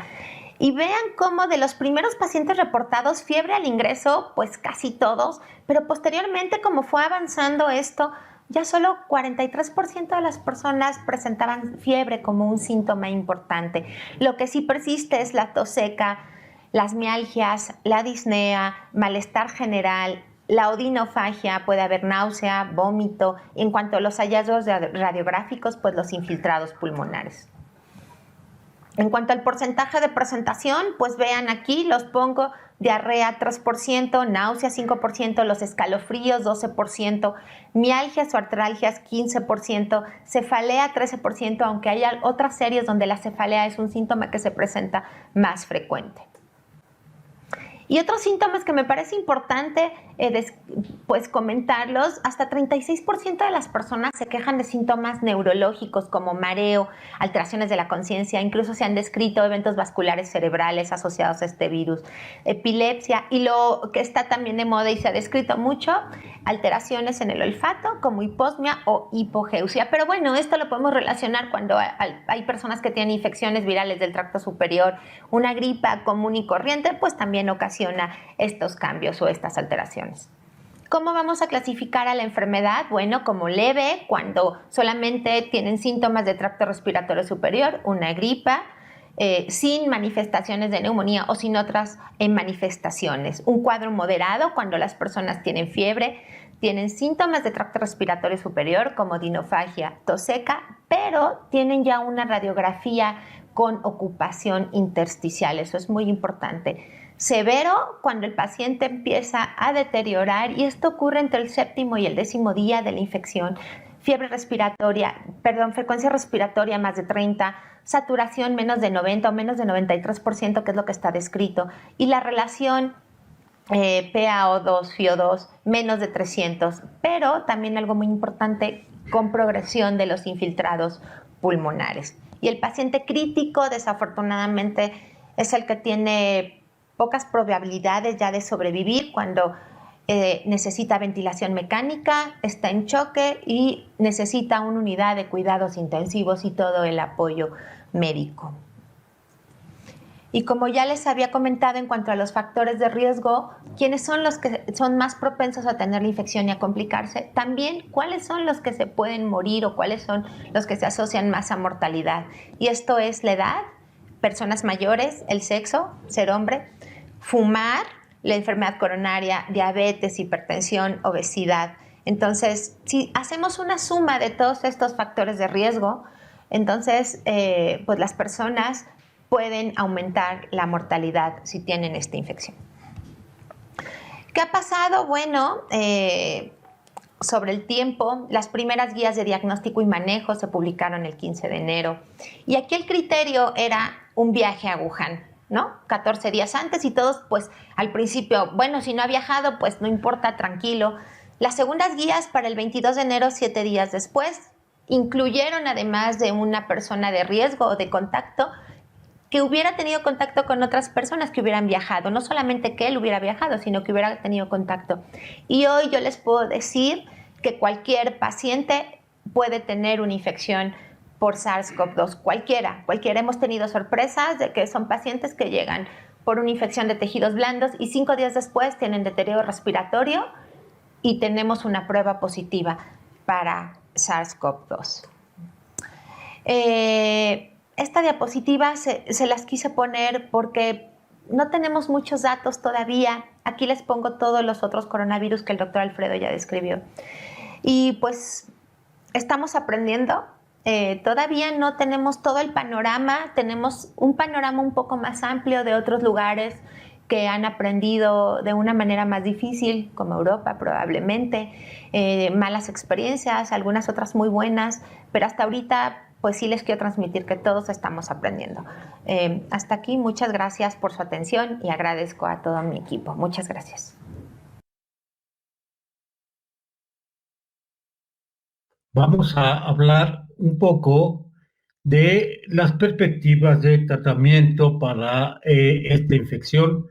Y vean cómo de los primeros pacientes reportados, fiebre al ingreso, pues casi todos, pero posteriormente, como fue avanzando esto, ya solo 43% de las personas presentaban fiebre como un síntoma importante. Lo que sí persiste es la tos seca, las mialgias, la disnea, malestar general, la odinofagia, puede haber náusea, vómito. En cuanto a los hallazgos radiográficos, pues los infiltrados pulmonares. En cuanto al porcentaje de presentación, pues vean aquí, los pongo: diarrea 3%, náusea 5%, los escalofríos 12%, mialgias o artralgias 15%, cefalea 13%, aunque hay otras series donde la cefalea es un síntoma que se presenta más frecuente. Y otros síntomas que me parece importante pues comentarlos: hasta 36% de las personas se quejan de síntomas neurológicos como mareo, alteraciones de la conciencia, incluso se han descrito eventos vasculares cerebrales asociados a este virus, epilepsia, y lo que está también de moda y se ha descrito mucho, alteraciones en el olfato como hiposmia o hipogeusia. Pero bueno, esto lo podemos relacionar cuando hay personas que tienen infecciones virales del tracto superior. Una gripa común y corriente pues también ocasiona estos cambios o estas alteraciones. ¿Cómo vamos a clasificar a la enfermedad? Bueno, como leve, cuando solamente tienen síntomas de tracto respiratorio superior, una gripa, sin manifestaciones de neumonía o sin otras manifestaciones. Un cuadro moderado, cuando las personas tienen fiebre, tienen síntomas de tracto respiratorio superior como odinofagia, tos seca, pero tienen ya una radiografía con ocupación intersticial. Eso es muy importante. Severo, cuando el paciente empieza a deteriorar, y esto ocurre entre el 7º y el 10º día de la infección. Frecuencia respiratoria más de 30, saturación menos de 90 o menos de 93%, que es lo que está descrito, y la relación PaO2, FiO2 menos de 300, pero también algo muy importante, con progresión de los infiltrados pulmonares. Y el paciente crítico, desafortunadamente, es el que tiene pocas probabilidades ya de sobrevivir cuando necesita ventilación mecánica, está en choque y necesita una unidad de cuidados intensivos y todo el apoyo médico. Y como ya les había comentado en cuanto a los factores de riesgo, ¿quiénes son los que son más propensos a tener la infección y a complicarse? También, ¿cuáles son los que se pueden morir o cuáles son los que se asocian más a mortalidad? Y esto es la edad, personas mayores, el sexo, ser hombre, fumar, la enfermedad coronaria, diabetes, hipertensión, obesidad. Entonces, si hacemos una suma de todos estos factores de riesgo, entonces pues las personas pueden aumentar la mortalidad si tienen esta infección. ¿Qué ha pasado? Bueno, sobre el tiempo, las primeras guías de diagnóstico y manejo se publicaron el 15 de enero. Y aquí el criterio era un viaje a Wuhan, ¿no? 14 días antes y todos, pues, al principio, bueno, si no ha viajado, pues no importa, tranquilo. Las segundas guías para el 22 de enero, 7 días después, incluyeron además de una persona de riesgo o de contacto, que hubiera tenido contacto con otras personas que hubieran viajado, no solamente que él hubiera viajado, sino que hubiera tenido contacto. Y hoy yo les puedo decir que cualquier paciente puede tener una infección por SARS-CoV-2, cualquiera. Hemos tenido sorpresas de que son pacientes que llegan por una infección de tejidos blandos y 5 días después tienen deterioro respiratorio y tenemos una prueba positiva para SARS-CoV-2. Esta diapositiva se las quise poner porque no tenemos muchos datos todavía. Aquí les pongo todos los otros coronavirus que el doctor Alfredo ya describió. Y pues estamos aprendiendo. Todavía no tenemos todo el panorama. Tenemos un panorama un poco más amplio de otros lugares que han aprendido de una manera más difícil, como Europa probablemente. Malas experiencias, algunas otras muy buenas, pero hasta ahorita pues sí les quiero transmitir que todos estamos aprendiendo. Hasta aquí, muchas gracias por su atención y agradezco a todo mi equipo. Muchas gracias. Vamos a hablar un poco de las perspectivas de tratamiento para esta infección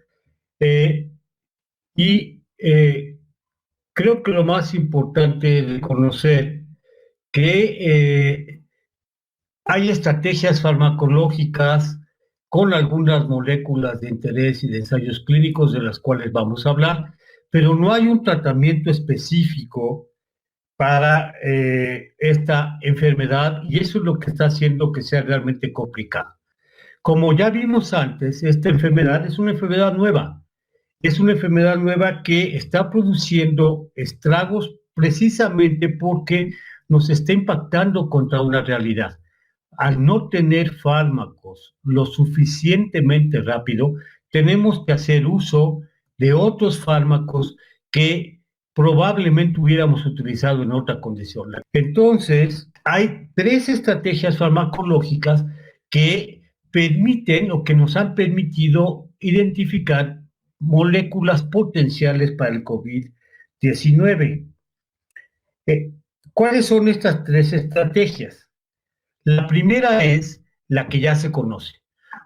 creo que lo más importante es reconocer que hay estrategias farmacológicas con algunas moléculas de interés y de ensayos clínicos de las cuales vamos a hablar, pero no hay un tratamiento específico para esta enfermedad y eso es lo que está haciendo que sea realmente complicado. Como ya vimos antes, esta enfermedad es una enfermedad nueva. Es una enfermedad nueva que está produciendo estragos precisamente porque nos está impactando contra una realidad. Al no tener fármacos lo suficientemente rápido, tenemos que hacer uso de otros fármacos que probablemente hubiéramos utilizado en otra condición. Entonces, hay 3 estrategias farmacológicas que permiten o que nos han permitido identificar moléculas potenciales para el COVID-19. ¿Cuáles son estas 3 estrategias? La primera es la que ya se conoce.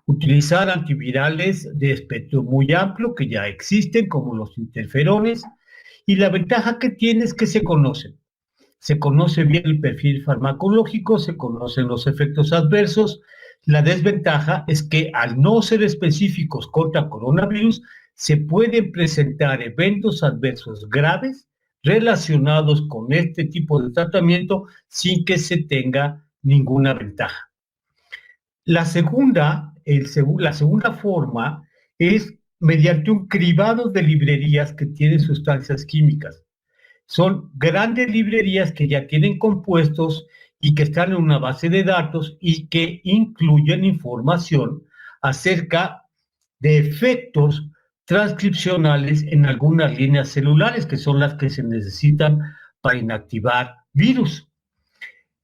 Utilizar antivirales de espectro muy amplio que ya existen, como los interferones, y la ventaja que tiene es que se conocen. Se conoce bien el perfil farmacológico, se conocen los efectos adversos. La desventaja es que al no ser específicos contra coronavirus, se pueden presentar eventos adversos graves relacionados con este tipo de tratamiento sin que se tenga ninguna ventaja. La segunda forma es mediante un cribado de librerías que tienen sustancias químicas. Son grandes librerías que ya tienen compuestos y que están en una base de datos y que incluyen información acerca de efectos transcripcionales en algunas líneas celulares, que son las que se necesitan para inactivar virus.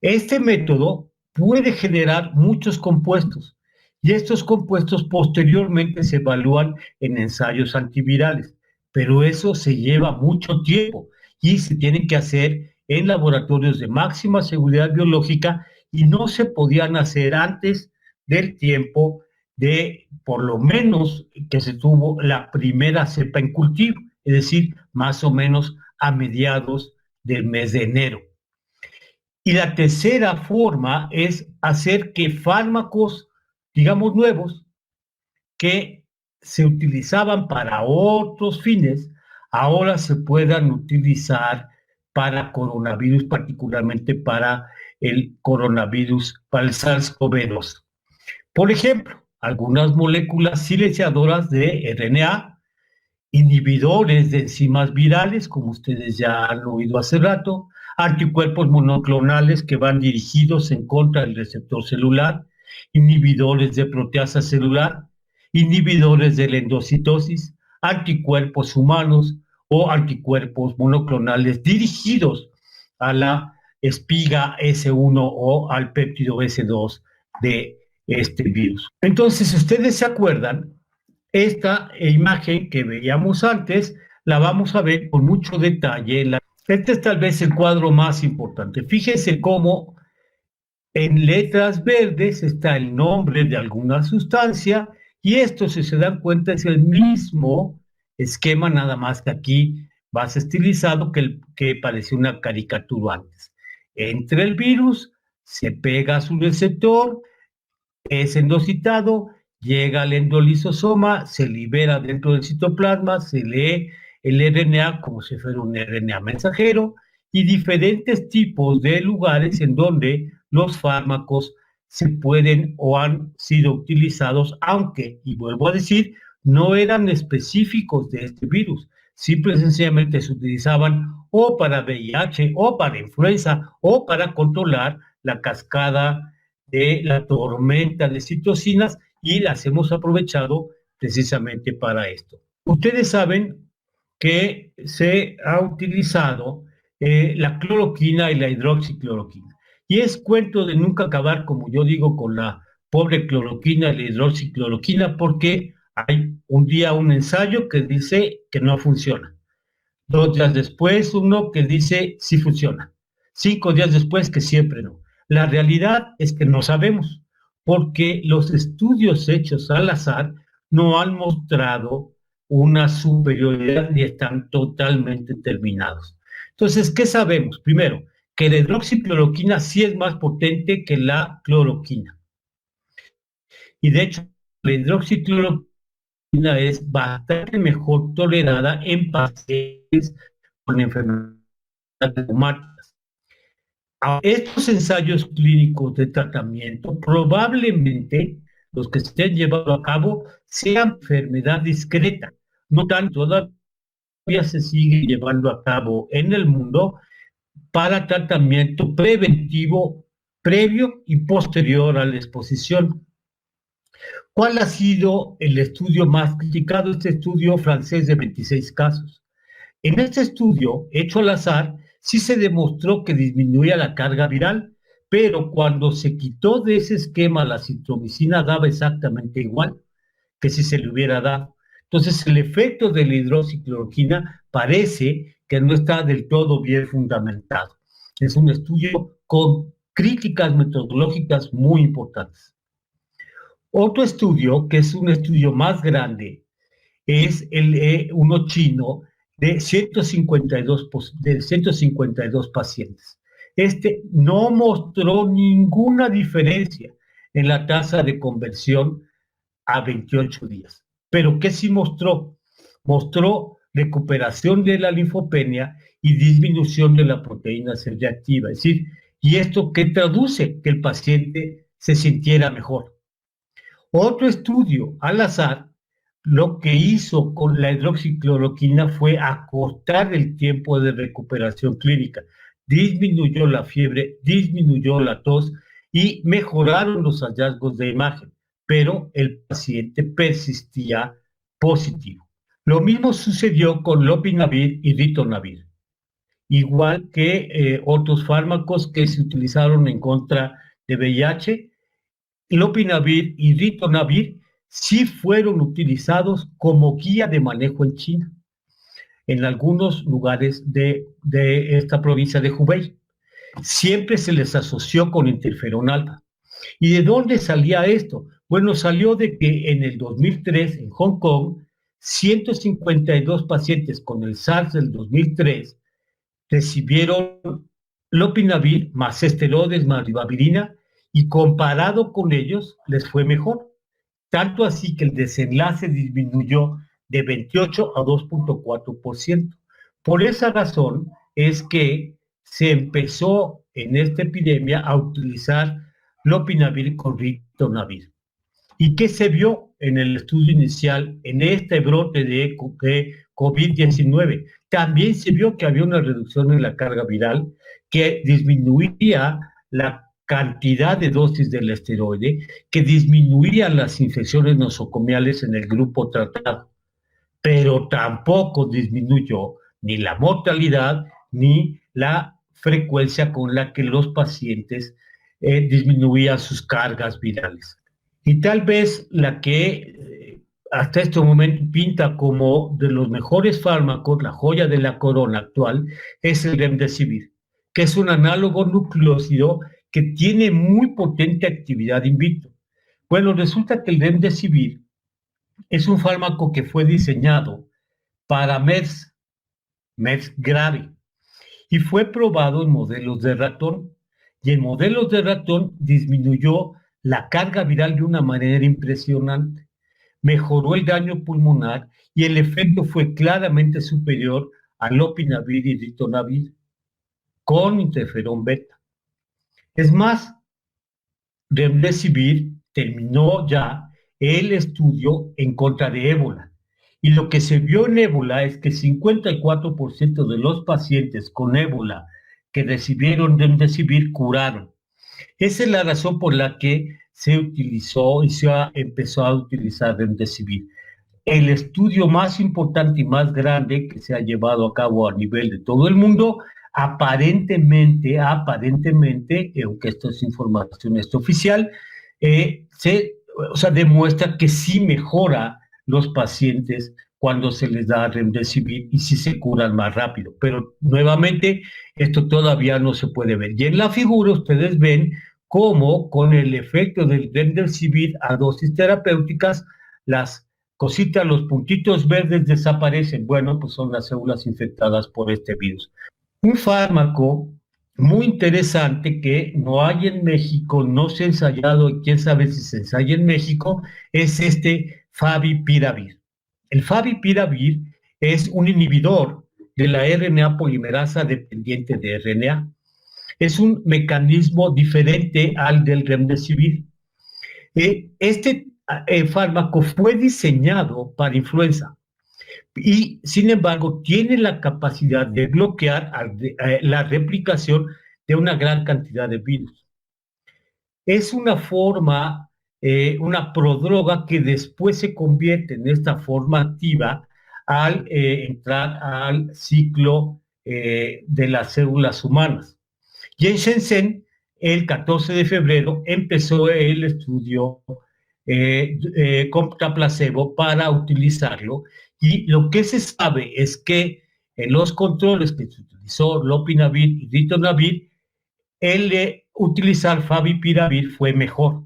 Este método puede generar muchos compuestos y estos compuestos posteriormente se evalúan en ensayos antivirales, pero eso se lleva mucho tiempo y se tienen que hacer en laboratorios de máxima seguridad biológica y no se podían hacer antes del tiempo de, por lo menos, que se tuvo la primera cepa en cultivo, es decir, más o menos a mediados del mes de enero. Y la tercera forma es hacer que fármacos, digamos, nuevos, que se utilizaban para otros fines, ahora se puedan utilizar para coronavirus, particularmente para el coronavirus, para el SARS-CoV-2. Por ejemplo, algunas moléculas silenciadoras de RNA, inhibidores de enzimas virales, como ustedes ya han oído hace rato, anticuerpos monoclonales que van dirigidos en contra del receptor celular, inhibidores de proteasa celular, inhibidores de la endocitosis, anticuerpos humanos o anticuerpos monoclonales dirigidos a la espiga S1 o al péptido S2 de este virus. Entonces, ustedes se acuerdan, esta imagen que veíamos antes la vamos a ver con mucho detalle. Este es tal vez el cuadro más importante. Fíjense cómo en letras verdes está el nombre de alguna sustancia y esto, si se dan cuenta, es el mismo esquema, nada más que aquí más estilizado que parecía una caricatura antes. Entra el virus, se pega a su receptor, es endocitado, llega al endolisosoma, se libera dentro del citoplasma, se lee el RNA como si fuera un RNA mensajero y diferentes tipos de lugares en donde los fármacos se pueden o han sido utilizados, aunque, y vuelvo a decir, no eran específicos de este virus, simple y sencillamente se utilizaban o para VIH o para influenza o para controlar la cascada de la tormenta de citocinas y las hemos aprovechado precisamente para esto. Ustedes saben que se ha utilizado la cloroquina y la hidroxicloroquina. Y es cuento de nunca acabar, como yo digo, con la pobre cloroquina y la hidroxicloroquina, porque hay un día un ensayo que dice que no funciona. 2 días después uno que dice sí funciona. 5 días después que siempre no. La realidad es que no sabemos, porque los estudios hechos al azar no han mostrado una superioridad ni están totalmente terminados. Entonces, ¿qué sabemos? Primero, que la hidroxicloroquina sí es más potente que la cloroquina. Y de hecho, la hidroxicloroquina es bastante mejor tolerada en pacientes con enfermedades reumáticas. Estos ensayos clínicos de tratamiento probablemente los que se estén llevando a cabo sean enfermedad discreta, no tanto, todavía se sigue llevando a cabo en el mundo para tratamiento preventivo previo y posterior a la exposición. ¿Cuál ha sido el estudio más criticado? Este estudio francés de 26 casos. En este estudio, hecho al azar, sí se demostró que disminuía la carga viral, pero cuando se quitó de ese esquema la citromicina daba exactamente igual que si se le hubiera dado. Entonces, el efecto de la hidroxicloroquina parece que no está del todo bien fundamentado. Es un estudio con críticas metodológicas muy importantes. Otro estudio, que es un estudio más grande, es uno chino de 152 pacientes. Este no mostró ninguna diferencia en la tasa de conversión a 28 días. Pero ¿qué sí mostró? Mostró recuperación de la linfopenia y disminución de la proteína C reactiva. Es decir, ¿y esto qué traduce? Que el paciente se sintiera mejor. Otro estudio al azar lo que hizo con la hidroxicloroquina fue acortar el tiempo de recuperación clínica. Disminuyó la fiebre, disminuyó la tos y mejoraron los hallazgos de imagen, pero el paciente persistía positivo. Lo mismo sucedió con lopinavir y ritonavir, igual que otros fármacos que se utilizaron en contra de VIH. Lopinavir y ritonavir sí fueron utilizados como guía de manejo en China, en algunos lugares de esta provincia de Hubei. siempre se les asoció con interferón alfa. ¿Y de dónde salía esto? Bueno, salió de que en el 2003 en Hong Kong, 152 pacientes con el SARS del 2003 recibieron lopinavir más esteroides más ribavirina y comparado con ellos les fue mejor. Tanto así que el desenlace disminuyó de 28 a 2.4%. Por esa razón es que se empezó en esta epidemia a utilizar lopinavir con ritonavir. ¿Y qué se vio en el estudio inicial en este brote de COVID-19? También se vio que había una reducción en la carga viral, que disminuía la cantidad de dosis del esteroide, que disminuía las infecciones nosocomiales en el grupo tratado, pero tampoco disminuyó ni la mortalidad ni la frecuencia con la que los pacientes disminuían sus cargas virales. Y tal vez la que hasta este momento pinta como de los mejores fármacos, la joya de la corona actual, es el remdesivir, que es un análogo nucleósido que tiene muy potente actividad in vitro. Bueno, resulta que el remdesivir es un fármaco que fue diseñado para MERS grave, y fue probado en modelos de ratón. Y en modelos de ratón disminuyó la carga viral de una manera impresionante, mejoró el daño pulmonar y el efecto fue claramente superior al lopinavir y ritonavir con interferón beta. Es más, remdesivir terminó ya el estudio en contra de ébola. Y lo que se vio en ébola es que 54% de los pacientes con ébola que recibieron remdesivir curaron. Esa es la razón por la que se utilizó y se empezó a utilizar remdesivir. El estudio más importante y más grande que se ha llevado a cabo a nivel de todo el mundo, aparentemente, aunque esto es información oficial, demuestra que sí mejora los pacientes cuando se les da remdesivir y sí se curan más rápido. Pero nuevamente, esto todavía no se puede ver. Y en la figura ustedes ven cómo con el efecto del remdesivir a dosis terapéuticas, las cositas, los puntitos verdes desaparecen. Bueno, pues son las células infectadas por este virus. Un fármaco muy interesante que no hay en México, no se ha ensayado, y quién sabe si se ensaya en México, es este favipiravir. El favipiravir es un inhibidor de la RNA polimerasa dependiente de RNA. Es un mecanismo diferente al del remdesivir. Este fármaco fue diseñado para influenza y, sin embargo, tiene la capacidad de bloquear la replicación de una gran cantidad de virus. Es una forma, una prodroga que después se convierte en esta forma activa al entrar al ciclo de las células humanas. Y en Shenzhen, el 14 de febrero, empezó el estudio contra placebo para utilizarlo. Y lo que se sabe es que en los controles que se utilizó lopinavir y ritonavir, el utilizar favipiravir fue mejor,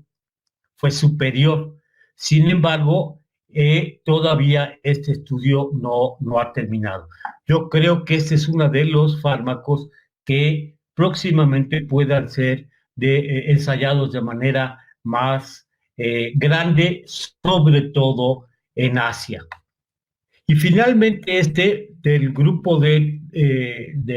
fue superior. Sin embargo, todavía este estudio no ha terminado. Yo creo que este es uno de los fármacos que próximamente puedan ser ensayados de manera más grande, sobre todo en Asia. Y finalmente del grupo de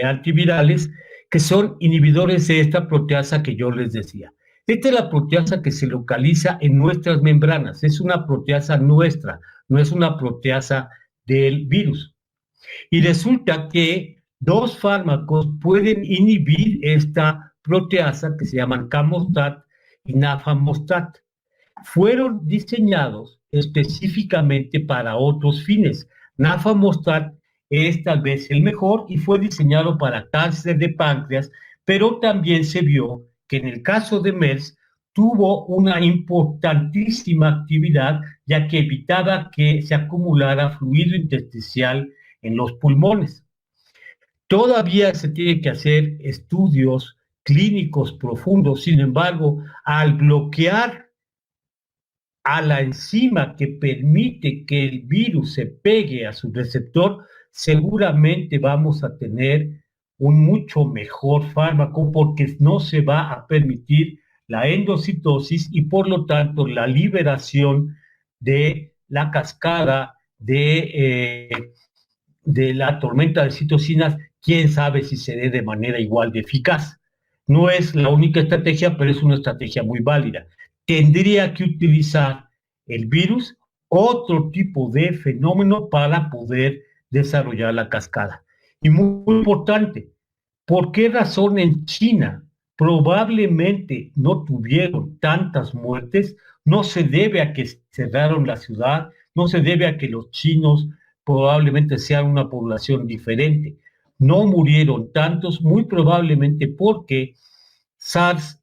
antivirales que son inhibidores de esta proteasa que yo les decía. Esta es la proteasa que se localiza en nuestras membranas, es una proteasa nuestra, no es una proteasa del virus. Y resulta que dos fármacos pueden inhibir esta proteasa que se llaman Camostat y Nafamostat. Fueron diseñados específicamente para otros fines. Nafamostat es tal vez el mejor y fue diseñado para cáncer de páncreas, pero también se vio que en el caso de MERS tuvo una importantísima actividad, ya que evitaba que se acumulara fluido intersticial en los pulmones. Todavía se tienen que hacer estudios clínicos profundos. Sin embargo, al bloquear a la enzima que permite que el virus se pegue a su receptor, seguramente vamos a tener un mucho mejor fármaco, porque no se va a permitir la endocitosis y por lo tanto la liberación de la cascada de la tormenta de citocinas. Quién sabe si se dé de manera igual de eficaz. No es la única estrategia, pero es una estrategia muy válida. Tendría que utilizar el virus otro tipo de fenómeno para poder desarrollar la cascada. Y muy importante, ¿por qué razón en China probablemente no tuvieron tantas muertes? No se debe a que cerraron la ciudad, no se debe a que los chinos probablemente sean una población diferente. No murieron tantos, muy probablemente porque SARS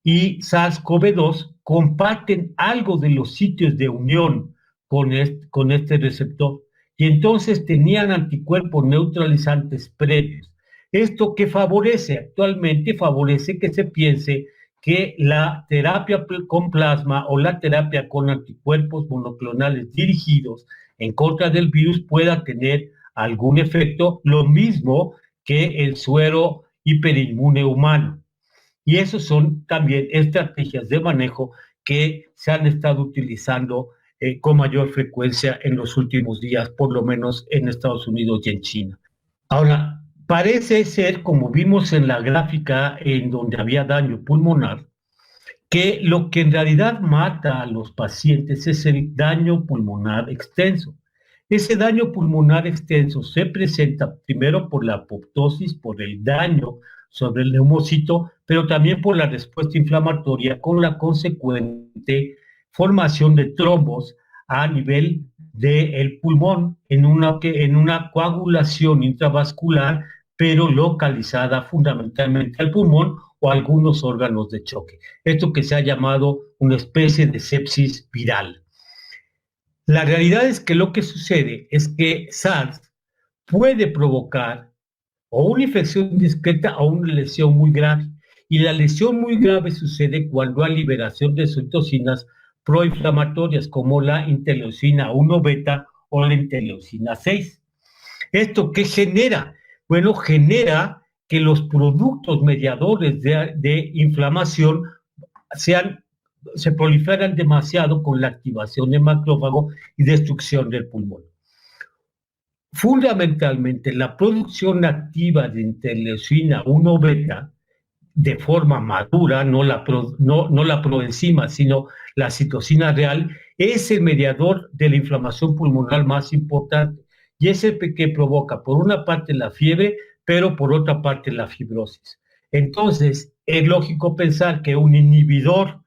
y SARS-CoV-2 comparten algo de los sitios de unión con este receptor, y entonces tenían anticuerpos neutralizantes previos. Esto que favorece actualmente, favorece que se piense que la terapia con plasma o la terapia con anticuerpos monoclonales dirigidos en contra del virus pueda tener algún efecto, lo mismo que el suero hiperinmune humano. Y esos son también estrategias de manejo que se han estado utilizando con mayor frecuencia en los últimos días, por lo menos en Estados Unidos y en China. Ahora, parece ser, como vimos en la gráfica en donde había daño pulmonar, que lo que en realidad mata a los pacientes es el daño pulmonar extenso. Ese daño pulmonar extenso se presenta primero por la apoptosis, por el daño sobre el neumocito, pero también por la respuesta inflamatoria con la consecuente formación de trombos a nivel del pulmón en una coagulación intravascular, pero localizada fundamentalmente al pulmón o a algunos órganos de choque. Esto que se ha llamado una especie de sepsis viral. La realidad es que lo que sucede es que SARS puede provocar o una infección discreta o una lesión muy grave. Y la lesión muy grave sucede cuando hay liberación de citocinas proinflamatorias como la interleucina 1 beta o la interleucina 6. ¿Esto qué genera? Bueno, genera que los productos mediadores de inflamación se proliferan demasiado con la activación del macrófago y destrucción del pulmón. Fundamentalmente, la producción activa de interleucina 1 beta de forma madura, no la proenzima, sino la citocina real, es el mediador de la inflamación pulmonar más importante y es el que provoca por una parte la fiebre, pero por otra parte la fibrosis. Entonces, es lógico pensar que un inhibidor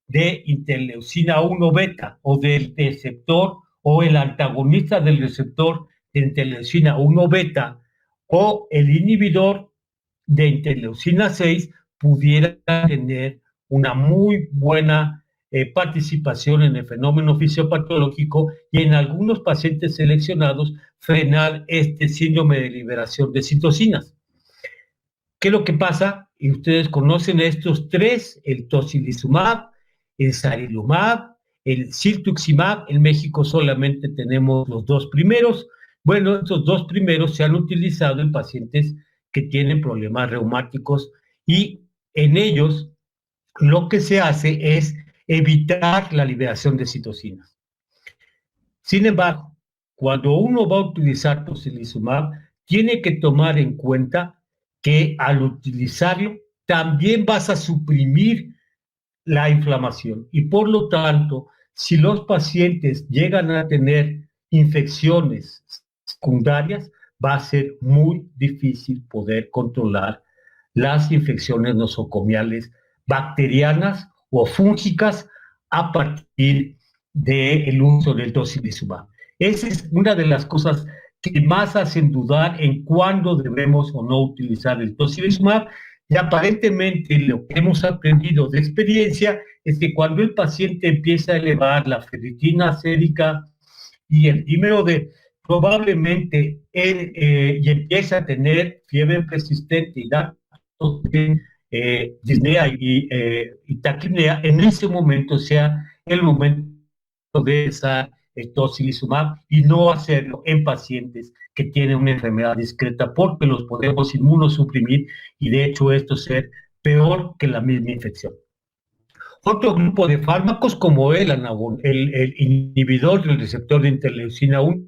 de interleucina 1 beta o del receptor o el antagonista del receptor de interleucina 1 beta o el inhibidor de interleucina 6 pudiera tener una muy buena participación en el fenómeno fisiopatológico y en algunos pacientes seleccionados frenar este síndrome de liberación de citocinas. ¿Qué es lo que pasa? Y ustedes conocen estos tres, el tocilizumab, el sarilumab, el ciltuximab. En México solamente tenemos los dos primeros. Bueno, estos dos primeros se han utilizado en pacientes que tienen problemas reumáticos y en ellos lo que se hace es evitar la liberación de citocinas. Sin embargo, cuando uno va a utilizar tocilizumab, tiene que tomar en cuenta que al utilizarlo también vas a suprimir la inflamación y por lo tanto, si los pacientes llegan a tener infecciones secundarias, va a ser muy difícil poder controlar las infecciones nosocomiales bacterianas o fúngicas a partir del uso del tocilizumab. Esa es una de las cosas que más hacen dudar en cuándo debemos o no utilizar el tocilizumab, y aparentemente lo que hemos aprendido de experiencia es que cuando el paciente empieza a elevar la ferritina sérica y el dímero D, probablemente y empieza a tener fiebre persistente y datos de disnea y taquipnea, en ese momento sea el momento de esa tocilizumab y no hacerlo en pacientes que tienen una enfermedad discreta porque los podemos inmunosuprimir y de hecho esto ser peor que la misma infección. Otro grupo de fármacos como el inhibidor del receptor de interleucina 1,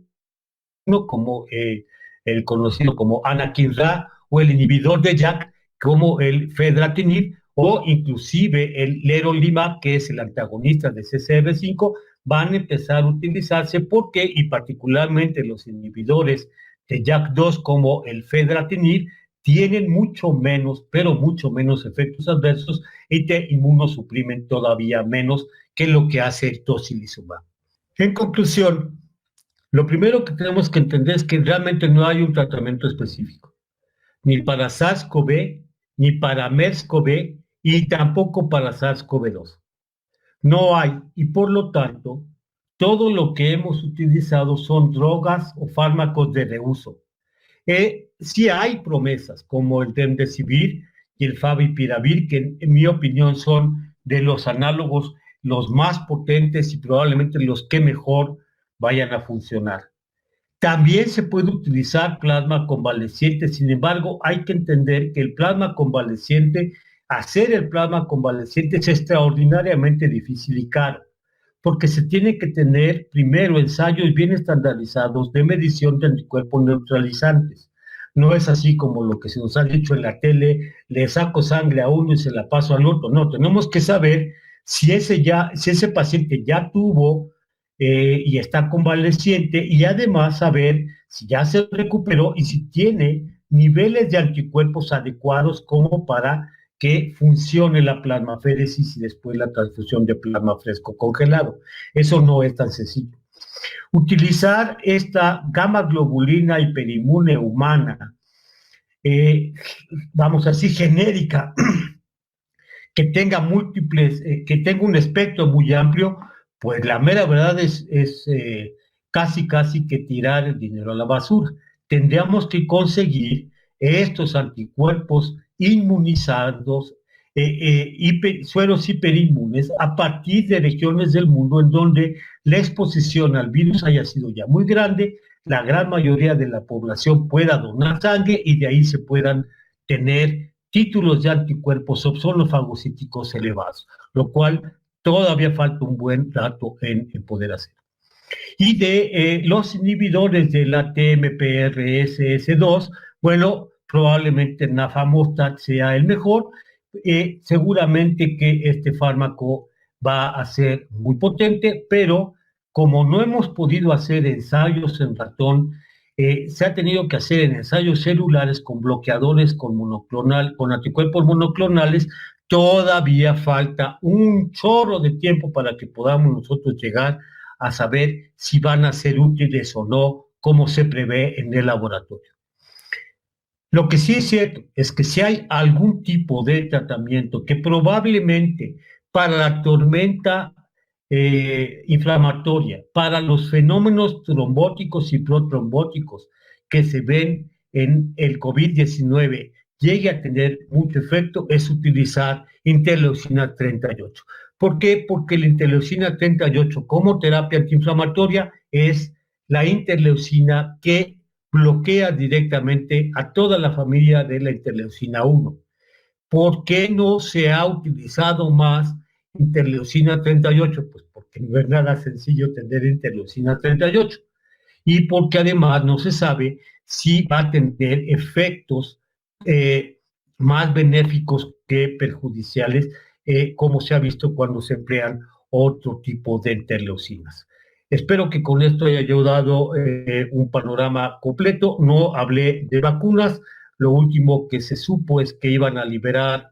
como el conocido como anakinra, o el inhibidor de JAK como el fedratinib, o inclusive el leronlimab, que es el antagonista de CCR5, van a empezar a utilizarse porque, y particularmente los inhibidores de JAK2 como el fedratinib, tienen mucho menos, pero mucho menos efectos adversos y te inmunosuprimen todavía menos que lo que hace el tocilizumab. En conclusión, lo primero que tenemos que entender es que realmente no hay un tratamiento específico, ni para SARS-CoV, ni para MERS-CoV, y tampoco para SARS-CoV-2. No hay, y por lo tanto, todo lo que hemos utilizado son drogas o fármacos de reuso. Sí hay promesas, como el remdesivir y el favipiravir, que en mi opinión son de los análogos los más potentes y probablemente los que mejor vayan a funcionar. También se puede utilizar plasma convaleciente, sin embargo, hay que entender que el plasma convaleciente, hacer el plasma convaleciente es extraordinariamente difícil y caro, porque se tiene que tener primero ensayos bien estandarizados de medición de anticuerpos neutralizantes. No es así como lo que se nos ha dicho en la tele, le saco sangre a uno y se la paso al otro. No, tenemos que saber si ese paciente ya tuvo y está convaleciente, y además saber si ya se recuperó y si tiene niveles de anticuerpos adecuados como para que funcione la plasmaféresis y después la transfusión de plasma fresco congelado. Eso no es tan sencillo. Utilizar esta gamma globulina hiperinmune humana, vamos a decir genérica, que tenga múltiples, que tenga un espectro muy amplio, pues la mera verdad es casi que tirar el dinero a la basura. Tendríamos que conseguir estos anticuerpos inmunizados, sueros hiperinmunes, a partir de regiones del mundo en donde la exposición al virus haya sido ya muy grande, la gran mayoría de la población pueda donar sangre y de ahí se puedan tener títulos de anticuerpos opsonofagocíticos elevados, lo cual todavía falta un buen rato en poder hacer. Y de los inhibidores de la TMPRSS2, bueno, probablemente nafamostat sea el mejor. Seguramente que este fármaco va a ser muy potente, pero como no hemos podido hacer ensayos en ratón, se ha tenido que hacer en ensayos celulares con bloqueadores con anticuerpos monoclonales. Todavía falta un chorro de tiempo para que podamos nosotros llegar a saber si van a ser útiles o no, como se prevé en el laboratorio. Lo que sí es cierto es que si hay algún tipo de tratamiento que probablemente para la tormenta inflamatoria, para los fenómenos trombóticos y protrombóticos que se ven en el COVID-19 llegue a tener mucho efecto, es utilizar interleucina 38. ¿Por qué? Porque la interleucina 38 como terapia antiinflamatoria es la interleucina que bloquea directamente a toda la familia de la interleucina 1. ¿Por qué no se ha utilizado más interleucina 38? Pues porque no es nada sencillo tener interleucina 38 y porque además no se sabe si va a tener efectos más benéficos que perjudiciales, como se ha visto cuando se emplean otro tipo de interleucinas. Espero que con esto haya yo dado un panorama completo. No hablé de vacunas. Lo último que se supo es que iban a liberar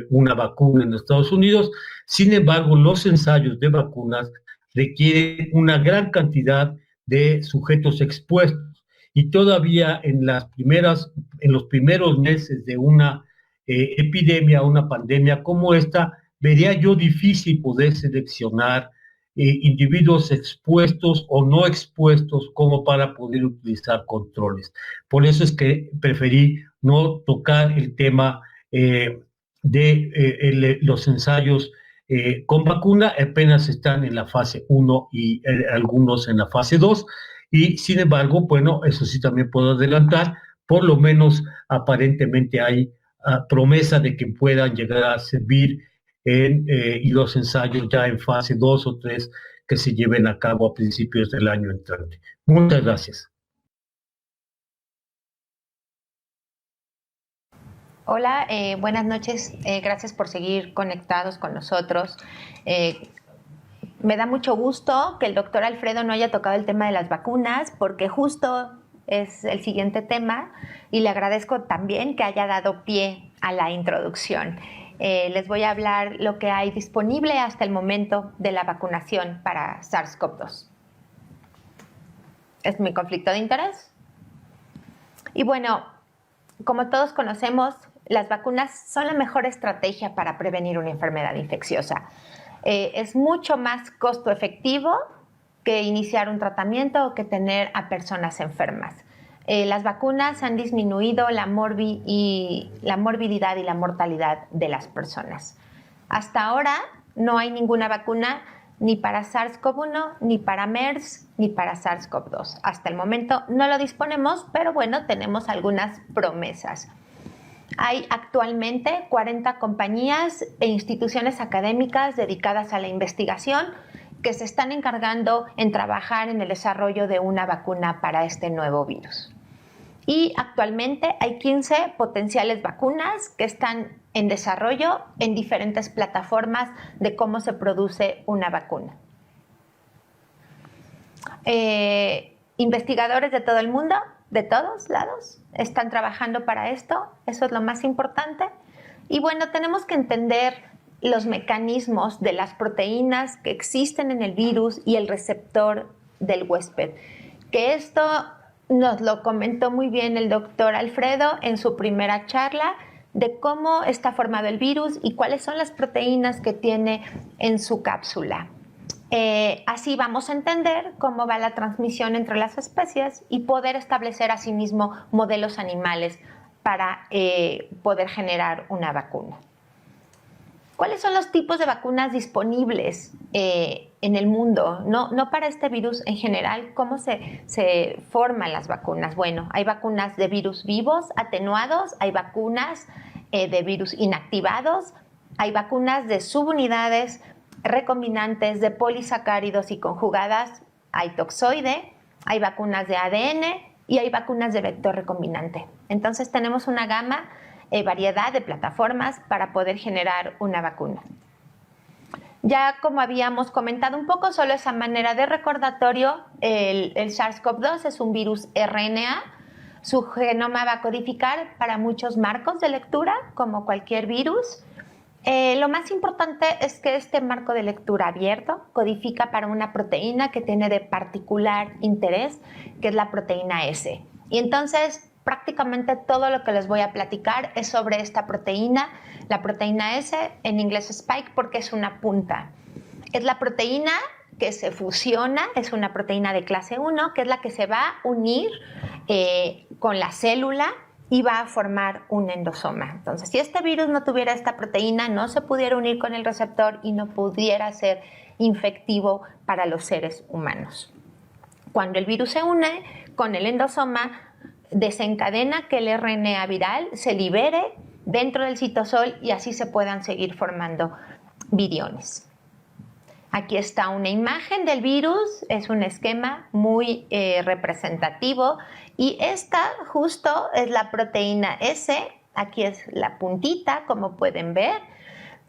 una vacuna en Estados Unidos. Sin embargo, los ensayos de vacunas requieren una gran cantidad de sujetos expuestos. Y todavía en los primeros meses de una epidemia, una pandemia como esta, vería yo difícil poder seleccionar individuos expuestos o no expuestos como para poder utilizar controles. Por eso es que preferí no tocar el tema de los ensayos con vacuna. Apenas están en la fase 1 y algunos en la fase 2. Y sin embargo, bueno, eso sí también puedo adelantar, por lo menos aparentemente hay promesa de que puedan llegar a servir y los ensayos ya en fase 2 o 3 que se lleven a cabo a principios del año entrante. Muchas gracias. Hola, buenas noches. Gracias por seguir conectados con nosotros. Me da mucho gusto que el doctor Alfredo no haya tocado el tema de las vacunas, porque justo es el siguiente tema, y le agradezco también que haya dado pie a la introducción. Les voy a hablar lo que hay disponible hasta el momento de la vacunación para SARS-CoV-2. ¿Es mi conflicto de interés? Y bueno, como todos conocemos, las vacunas son la mejor estrategia para prevenir una enfermedad infecciosa. Es mucho más costo efectivo que iniciar un tratamiento o que tener a personas enfermas. Las vacunas han disminuido la morbilidad y la mortalidad de las personas. Hasta ahora no hay ninguna vacuna ni para SARS-CoV-1, ni para MERS, ni para SARS-CoV-2. Hasta el momento no lo disponemos, pero bueno, tenemos algunas promesas. Hay actualmente 40 compañías e instituciones académicas dedicadas a la investigación que se están encargando en trabajar en el desarrollo de una vacuna para este nuevo virus. Y actualmente hay 15 potenciales vacunas que están en desarrollo en diferentes plataformas de cómo se produce una vacuna. Investigadores de todo el mundo, de todos lados, están trabajando para esto. Eso es lo más importante. Y bueno, tenemos que entender los mecanismos de las proteínas que existen en el virus y el receptor del huésped. Que esto nos lo comentó muy bien el doctor Alfredo en su primera charla de cómo está formado el virus y cuáles son las proteínas que tiene en su cápsula. Así vamos a entender cómo va la transmisión entre las especies y poder establecer asimismo modelos animales para poder generar una vacuna. ¿Cuáles son los tipos de vacunas disponibles en el mundo? No para este virus en general. ¿Cómo se forman las vacunas? Bueno, hay vacunas de virus vivos atenuados, hay vacunas de virus inactivados, hay vacunas de subunidades recombinantes de polisacáridos y conjugadas, hay toxoide, hay vacunas de ADN y hay vacunas de vector recombinante. Entonces tenemos una gama, variedad de plataformas para poder generar una vacuna. Ya como habíamos comentado un poco, solo esa manera de recordatorio, el SARS-CoV-2 es un virus RNA. Su genoma va a codificar para muchos marcos de lectura, como cualquier virus. Lo más importante es que este marco de lectura abierto codifica para una proteína que tiene de particular interés, que es la proteína S. Y entonces prácticamente todo lo que les voy a platicar es sobre esta proteína, la proteína S, en inglés spike porque es una punta. Es la proteína que se fusiona, es una proteína de clase 1, que es la que se va a unir con la célula y va a formar un endosoma. Entonces, si este virus no tuviera esta proteína, no se pudiera unir con el receptor y no pudiera ser infectivo para los seres humanos. Cuando el virus se une con el endosoma, desencadena que el RNA viral se libere dentro del citosol y así se puedan seguir formando viriones. Aquí está una imagen del virus, es un esquema muy representativo y esta justo es la proteína S, aquí es la puntita como pueden ver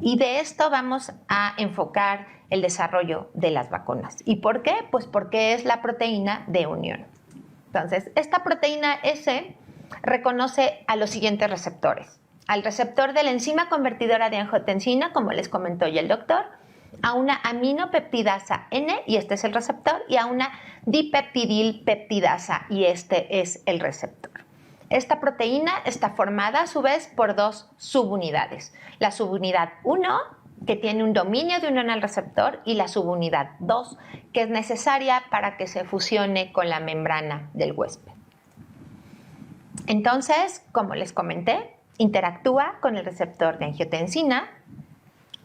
y de esto vamos a enfocar el desarrollo de las vacunas. ¿Y por qué? Pues porque es la proteína de unión. Entonces, esta proteína S reconoce a los siguientes receptores. Al receptor de la enzima convertidora de angiotensina, como les comentó ya el doctor, a una aminopeptidasa N, y este es el receptor, y a una dipeptidilpeptidasa, y este es el receptor. Esta proteína está formada a su vez por dos subunidades. La subunidad 1, que tiene un dominio de unión al receptor, y la subunidad 2, que es necesaria para que se fusione con la membrana del huésped. Entonces, como les comenté, interactúa con el receptor de angiotensina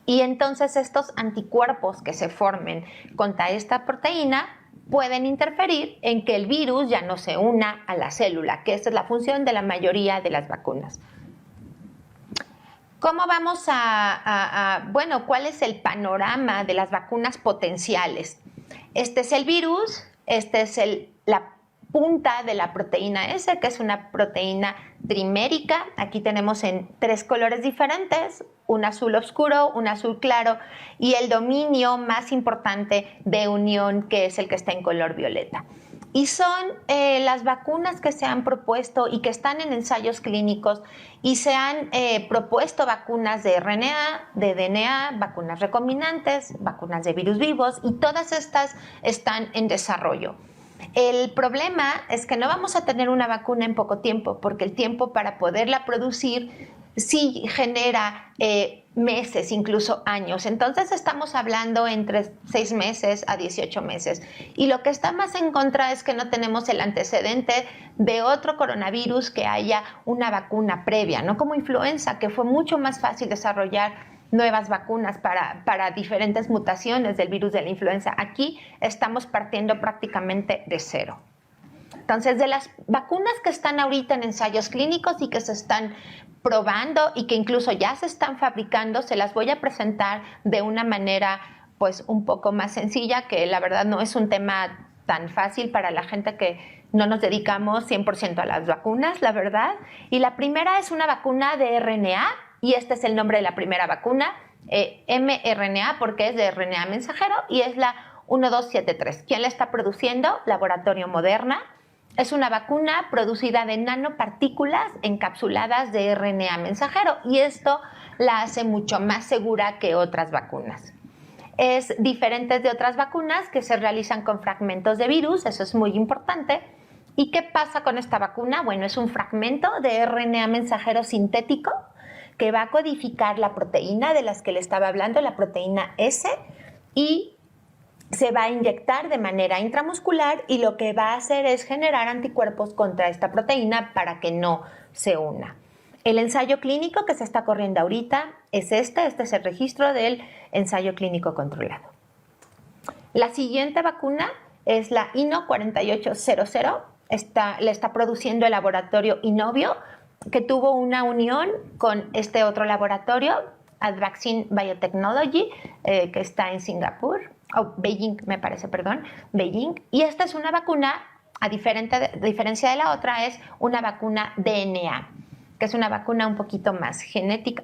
y entonces estos anticuerpos que se formen contra esta proteína pueden interferir en que el virus ya no se una a la célula, que esa es la función de la mayoría de las vacunas. ¿Cómo vamos bueno, cuál es el panorama de las vacunas potenciales? Este es el virus, este es la punta de la proteína S, que es una proteína trimérica. Aquí tenemos en 3 colores diferentes, un azul oscuro, un azul claro y el dominio más importante de unión, que es el que está en color violeta. Y son las vacunas que se han propuesto y que están en ensayos clínicos y se han propuesto vacunas de RNA, de DNA, vacunas recombinantes, vacunas de virus vivos y todas estas están en desarrollo. El problema es que no vamos a tener una vacuna en poco tiempo porque el tiempo para poderla producir sí genera meses, incluso años. Entonces estamos hablando entre 6 meses a 18 meses. Y lo que está más en contra es que no tenemos el antecedente de otro coronavirus que haya una vacuna previa, no como influenza, que fue mucho más fácil desarrollar nuevas vacunas para diferentes mutaciones del virus de la influenza. Aquí estamos partiendo prácticamente de cero. Entonces, de las vacunas que están ahorita en ensayos clínicos y que se están probando y que incluso ya se están fabricando, se las voy a presentar de una manera pues un poco más sencilla, que la verdad no es un tema tan fácil para la gente que no nos dedicamos 100% a las vacunas, la verdad. Y la primera es una vacuna de RNA, y este es el nombre de la primera vacuna, mRNA, porque es de RNA mensajero, y es la 1273. ¿Quién la está produciendo? Laboratorio Moderna. Es una vacuna producida de nanopartículas encapsuladas de RNA mensajero y esto la hace mucho más segura que otras vacunas. Es diferente de otras vacunas que se realizan con fragmentos de virus, eso es muy importante. ¿Y qué pasa con esta vacuna? Bueno, es un fragmento de RNA mensajero sintético que va a codificar la proteína de las que le estaba hablando, la proteína S, y se va a inyectar de manera intramuscular y lo que va a hacer es generar anticuerpos contra esta proteína para que no se una. El ensayo clínico que se está corriendo ahorita es este es el registro del ensayo clínico controlado. La siguiente vacuna es la INO 4800, la está produciendo el laboratorio Inovio, que tuvo una unión con este otro laboratorio, Advaccine Biotechnology, que está en Singapur, Beijing, me parece, perdón, Beijing. Y esta es una vacuna, a diferencia de la otra, es una vacuna DNA, que es una vacuna un poquito más genética,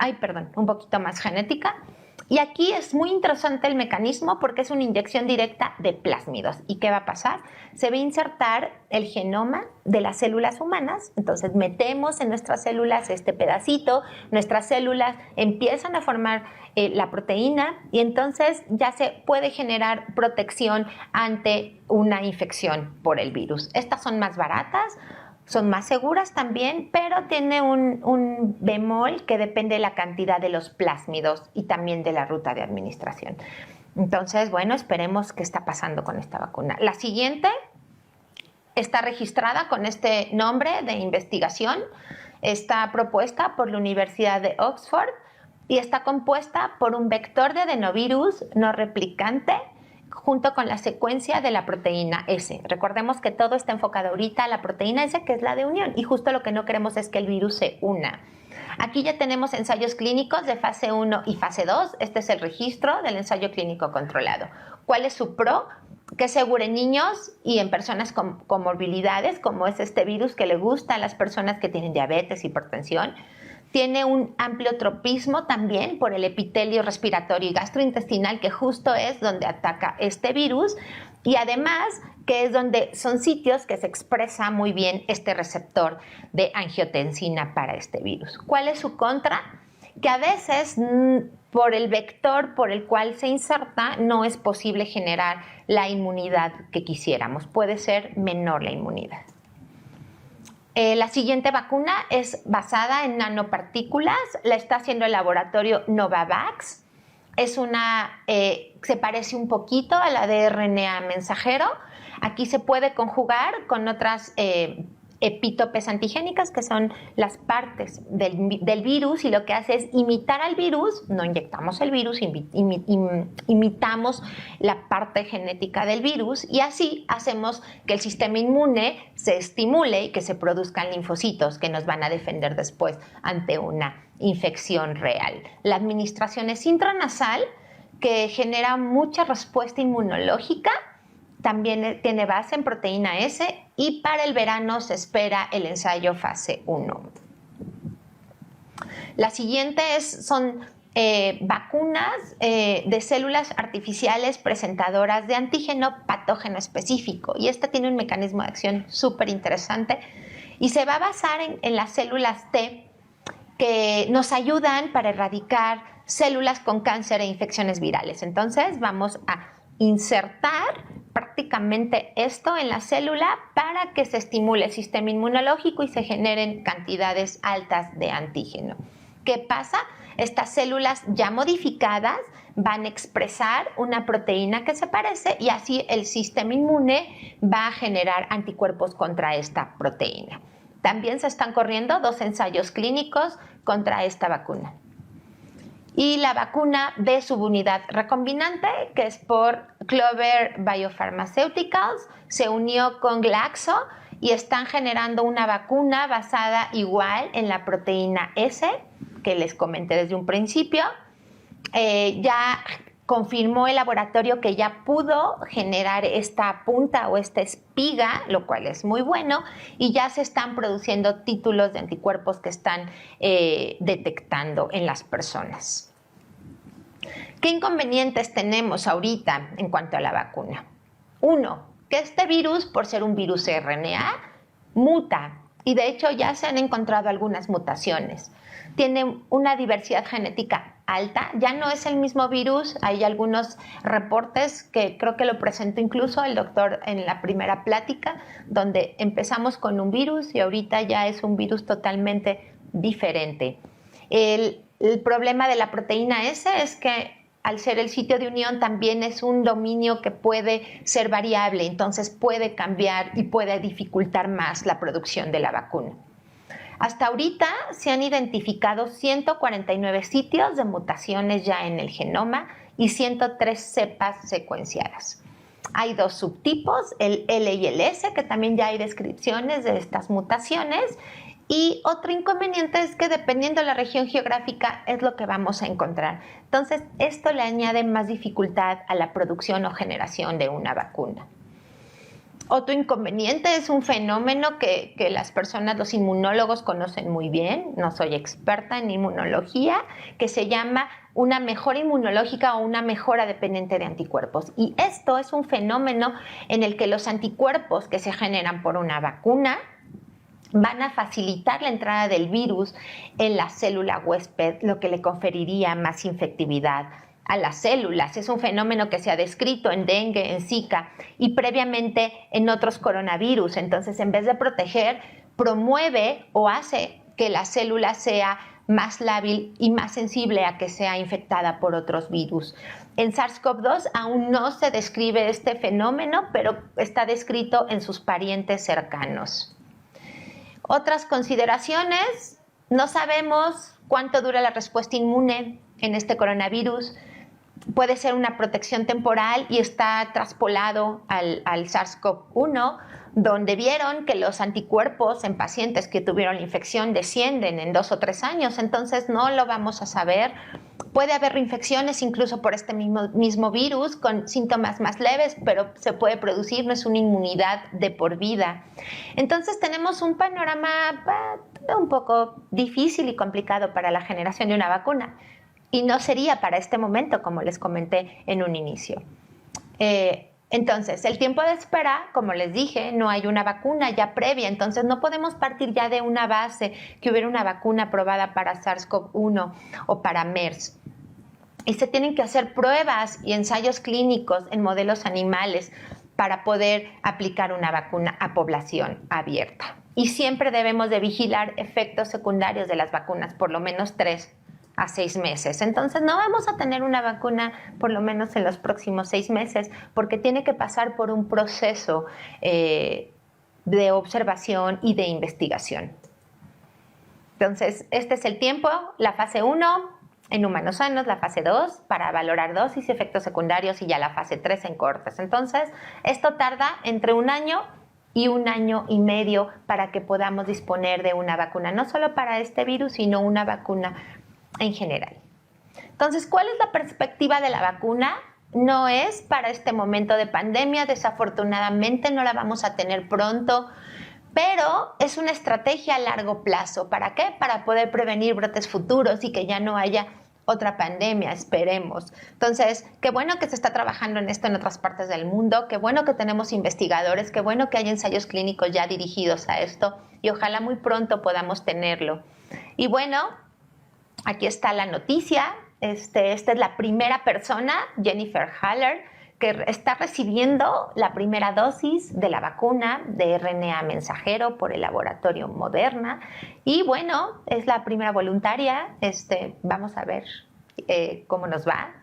Y aquí es muy interesante el mecanismo porque es una inyección directa de plásmidos. ¿Y qué va a pasar? Se va a insertar el genoma de las células humanas. Entonces metemos en nuestras células este pedacito, nuestras células empiezan a formar la proteína y entonces ya se puede generar protección ante una infección por el virus. Estas son más baratas, son más seguras también, pero tiene un bemol que depende de la cantidad de los plásmidos y también de la ruta de administración. Entonces, bueno, esperemos qué está pasando con esta vacuna. La siguiente está registrada con este nombre de investigación, está propuesta por la Universidad de Oxford y está compuesta por un vector de adenovirus no replicante junto con la secuencia de la proteína S. Recordemos que todo está enfocado ahorita a la proteína S, que es la de unión, y justo lo que no queremos es que el virus se una. Aquí ya tenemos ensayos clínicos de fase 1 y fase 2. Este es el registro del ensayo clínico controlado. ¿Cuál es su pro? Que es seguro en niños y en personas con comorbilidades, como es este virus que le gusta a las personas que tienen diabetes, hipertensión. Tiene un amplio tropismo también por el epitelio respiratorio y gastrointestinal, que justo es donde ataca este virus, y además que es donde son sitios que se expresa muy bien este receptor de angiotensina para este virus. ¿Cuál es su contra? Que a veces por el vector por el cual se inserta no es posible generar la inmunidad que quisiéramos. Puede ser menor la inmunidad. La siguiente vacuna es basada en nanopartículas, la está haciendo el laboratorio Novavax. Se parece un poquito a la de RNA mensajero. Aquí se puede conjugar con otras epítopes antigénicas, que son las partes del virus, y lo que hace es imitar al virus. No inyectamos el virus, imitamos la parte genética del virus, y así hacemos que el sistema inmune se estimule y que se produzcan linfocitos que nos van a defender después ante una infección real. La administración es intranasal, que genera mucha respuesta inmunológica. También tiene base en proteína S, y para el verano se espera el ensayo fase 1. La siguiente son vacunas de células artificiales presentadoras de antígeno patógeno específico, y esta tiene un mecanismo de acción súper interesante y se va a basar en las células T, que nos ayudan para erradicar células con cáncer e infecciones virales. Entonces vamos a insertar prácticamente esto en la célula para que se estimule el sistema inmunológico y se generen cantidades altas de antígeno. ¿Qué pasa? Estas células ya modificadas van a expresar una proteína que se parece, y así el sistema inmune va a generar anticuerpos contra esta proteína. También se están corriendo 2 ensayos clínicos contra esta vacuna. Y la vacuna de subunidad recombinante, que es por Clover Biopharmaceuticals, se unió con Glaxo y están generando una vacuna basada igual en la proteína S, que les comenté desde un principio. Ya confirmó el laboratorio que ya pudo generar esta punta o esta espiga, lo cual es muy bueno, y ya se están produciendo títulos de anticuerpos que están detectando en las personas. ¿Qué inconvenientes tenemos ahorita en cuanto a la vacuna? Uno, que este virus, por ser un virus RNA, muta, y de hecho ya se han encontrado algunas mutaciones. Tiene una diversidad genética alta, ya no es el mismo virus. Hay algunos reportes que creo que lo presentó incluso el doctor en la primera plática, donde empezamos con un virus y ahorita ya es un virus totalmente diferente. El problema de la proteína S es que al ser el sitio de unión también es un dominio que puede ser variable, entonces puede cambiar y puede dificultar más la producción de la vacuna. Hasta ahorita se han identificado 149 sitios de mutaciones ya en el genoma y 103 cepas secuenciadas. Hay 2 subtipos, el L y el S, que también ya hay descripciones de estas mutaciones. Y otro inconveniente es que dependiendo de la región geográfica es lo que vamos a encontrar. Entonces, esto le añade más dificultad a la producción o generación de una vacuna. Otro inconveniente es un fenómeno que las personas, los inmunólogos, conocen muy bien. No soy experta en inmunología, que se llama una mejora inmunológica o una mejora dependiente de anticuerpos. Y esto es un fenómeno en el que los anticuerpos que se generan por una vacuna van a facilitar la entrada del virus en la célula huésped, lo que le conferiría más infectividad a las células. Es un fenómeno que se ha descrito en dengue, en Zika y previamente en otros coronavirus. Entonces, en vez de proteger, promueve o hace que la célula sea más lábil y más sensible a que sea infectada por otros virus. En SARS-CoV-2 aún no se describe este fenómeno, pero está descrito en sus parientes cercanos. Otras consideraciones: no sabemos cuánto dura la respuesta inmune en este coronavirus. Puede ser una protección temporal y está traspolado al SARS-CoV-1, donde vieron que los anticuerpos en pacientes que tuvieron la infección descienden en 2 o 3 años, entonces no lo vamos a saber. Puede haber reinfecciones incluso por este mismo virus con síntomas más leves, pero se puede producir, no es una inmunidad de por vida. Entonces tenemos un panorama un poco difícil y complicado para la generación de una vacuna. Y no sería para este momento, como les comenté en un inicio. Entonces, el tiempo de espera, como les dije, no hay una vacuna ya previa, entonces no podemos partir ya de una base que hubiera una vacuna aprobada para SARS-CoV-1 o para MERS. Y se tienen que hacer pruebas y ensayos clínicos en modelos animales para poder aplicar una vacuna a población abierta. Y siempre debemos de vigilar efectos secundarios de las vacunas, por lo menos 3 a 6 meses. Entonces no vamos a tener una vacuna por lo menos en los próximos 6 meses porque tiene que pasar por un proceso de observación y de investigación. Entonces, este es el tiempo, la fase 1 en humanos sanos, la fase 2 para valorar dosis y efectos secundarios y ya la fase 3 en cohortes. Entonces, esto tarda entre 1 año y 1 año y medio para que podamos disponer de una vacuna, no solo para este virus, sino una vacuna en general. Entonces, ¿cuál es la perspectiva de la vacuna? No es para este momento de pandemia, desafortunadamente no la vamos a tener pronto, pero es una estrategia a largo plazo. ¿Para qué? Para poder prevenir brotes futuros y que ya no haya otra pandemia, esperemos. Entonces, qué bueno que se está trabajando en esto en otras partes del mundo, qué bueno que tenemos investigadores, qué bueno que hay ensayos clínicos ya dirigidos a esto y ojalá muy pronto podamos tenerlo. Y bueno, aquí está la noticia. Esta es la primera persona, Jennifer Haller, que está recibiendo la primera dosis de la vacuna de RNA mensajero por el laboratorio Moderna. Y bueno, es la primera voluntaria. Vamos a ver cómo nos va.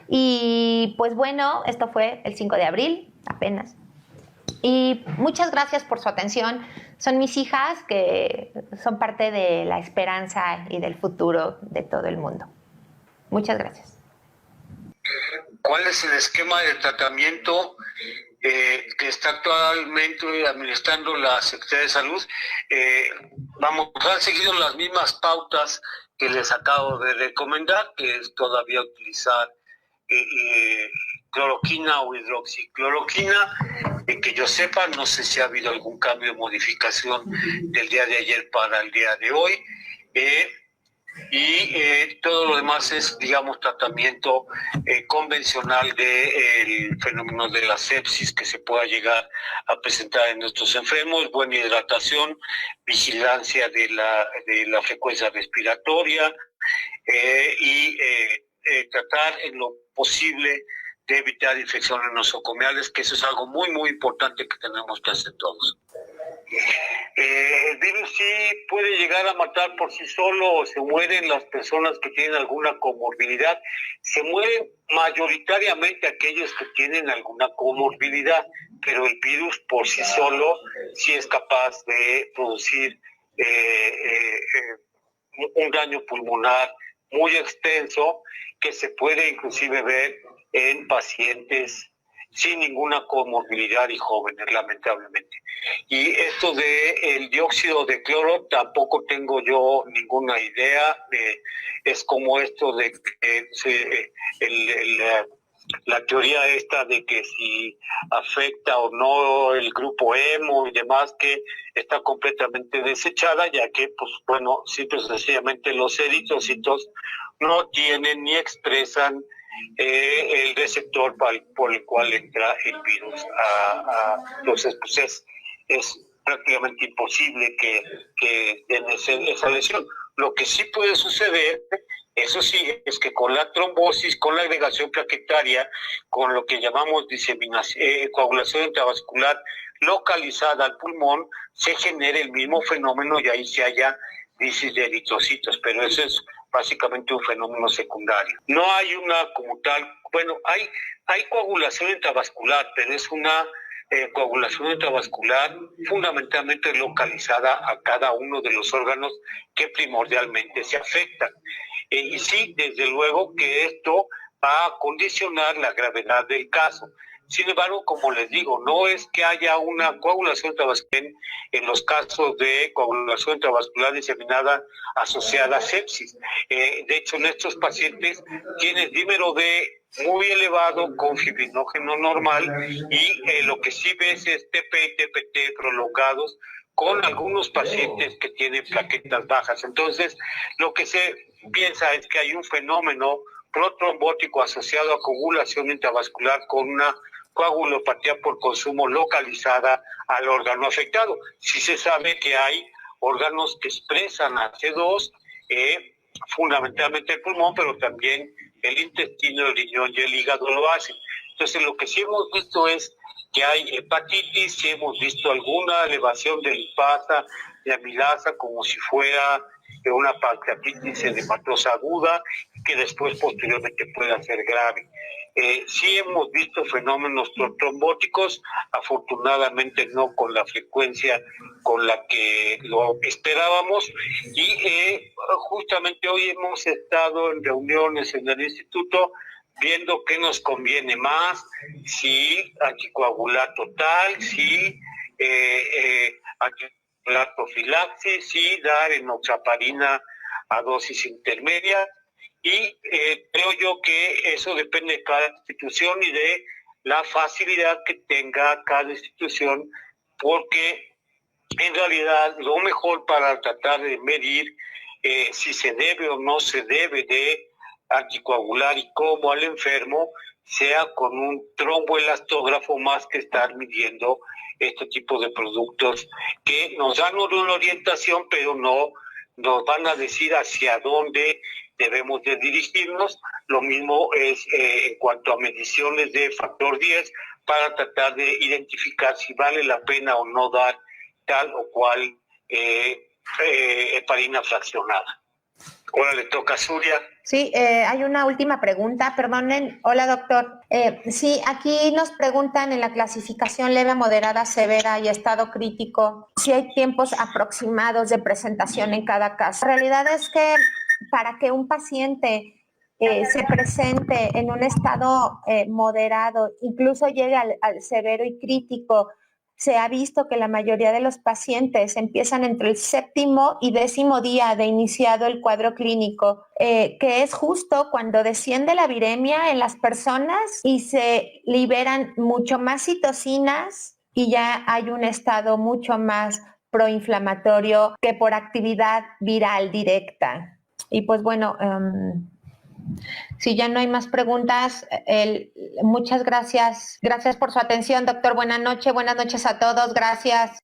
Y pues bueno, esto fue el 5 de abril, apenas. Y muchas gracias por su atención. Son mis hijas que son parte de la esperanza y del futuro de todo el mundo. Muchas gracias. ¿Cuál es el esquema de tratamiento que está actualmente administrando la Secretaría de Salud? Han seguido las mismas pautas que les acabo de recomendar, que es todavía utilizar cloroquina o hidroxicloroquina. Que yo sepa, no sé si ha habido algún cambio o modificación del día de ayer para el día de hoy. Todo lo demás es, digamos, tratamiento convencional del fenómeno de la sepsis que se pueda llegar a presentar en nuestros enfermos, buena hidratación, vigilancia de la frecuencia respiratoria tratar en lo posible de evitar infecciones nosocomiales, que eso es algo muy, muy importante que tenemos que hacer todos. El virus sí puede llegar a matar por sí solo, o se mueren las personas que tienen alguna comorbilidad. Se mueren mayoritariamente aquellos que tienen alguna comorbilidad, pero el virus por sí solo sí es capaz de producir un daño pulmonar muy extenso, que se puede inclusive ver en pacientes sin ninguna comorbilidad y jóvenes, lamentablemente. Y esto del dióxido de cloro tampoco tengo yo ninguna idea. Es como esto de que la teoría esta de que si afecta o no el grupo hemo y demás, que está completamente desechada, ya que, pues bueno, simple y sencillamente los eritrocitos no tienen ni expresan el receptor por el cual entra el virus. Entonces, pues es prácticamente imposible que den esa lesión. Lo que sí puede suceder, eso sí, es que con la trombosis, con la agregación plaquetaria, con lo que llamamos coagulación intravascular localizada al pulmón, se genera el mismo fenómeno y ahí se haya crisis de eritrocitos, pero eso es básicamente un fenómeno secundario. No hay una como tal, bueno, hay coagulación intravascular, pero es una coagulación intravascular fundamentalmente localizada a cada uno de los órganos que primordialmente se afectan. Y sí, desde luego que esto va a condicionar la gravedad del caso. Sin embargo, como les digo, no es que haya una coagulación intravascular en los casos de coagulación intravascular diseminada asociada a sepsis. De hecho, en estos pacientes tienen dímero D muy elevado con fibrinógeno normal y lo que sí ves es TP y TPT prolongados con algunos pacientes que tienen plaquetas bajas. Entonces, lo que se piensa es que hay un fenómeno protrombótico asociado a coagulación intravascular con una coagulopatía por consumo localizada al órgano afectado. Sí se sabe que hay órganos que expresan AC2, fundamentalmente el pulmón, pero también el intestino, el riñón y el hígado lo hacen. Entonces, lo que sí hemos visto es que hay hepatitis, sí hemos visto alguna elevación de lipasa, de amilasa como si fuera una pancreatitis edematosa aguda que después posteriormente pueda ser grave. Sí hemos visto fenómenos trombóticos, afortunadamente no con la frecuencia con la que lo esperábamos, y justamente hoy hemos estado en reuniones en el instituto viendo qué nos conviene más, si anticoagular total, si anticoagular profilaxis, si dar enoxaparina a dosis intermedia. Y creo yo que eso depende de cada institución y de la facilidad que tenga cada institución, porque en realidad lo mejor para tratar de medir si se debe o no se debe de anticoagular y cómo al enfermo, sea con un tromboelastógrafo más que estar midiendo este tipo de productos que nos dan una orientación, pero no nos van a decir hacia dónde debemos de dirigirnos. Lo mismo es en cuanto a mediciones de factor 10 para tratar de identificar si vale la pena o no dar tal o cual heparina fraccionada. Ahora le toca a Surya. Sí, hay una última pregunta, perdonen. Hola, doctor. Sí, aquí nos preguntan en la clasificación leve, moderada, severa y estado crítico, si hay tiempos aproximados de presentación en cada caso. La realidad es que para que un paciente se presente en un estado moderado, incluso llegue al severo y crítico, se ha visto que la mayoría de los pacientes empiezan entre el 7º y 10º día de iniciado el cuadro clínico, que es justo cuando desciende la viremia en las personas y se liberan mucho más citocinas y ya hay un estado mucho más proinflamatorio que por actividad viral directa. Y pues bueno, si ya no hay más preguntas, muchas gracias. Gracias por su atención, doctor. Buenas noches a todos. Gracias.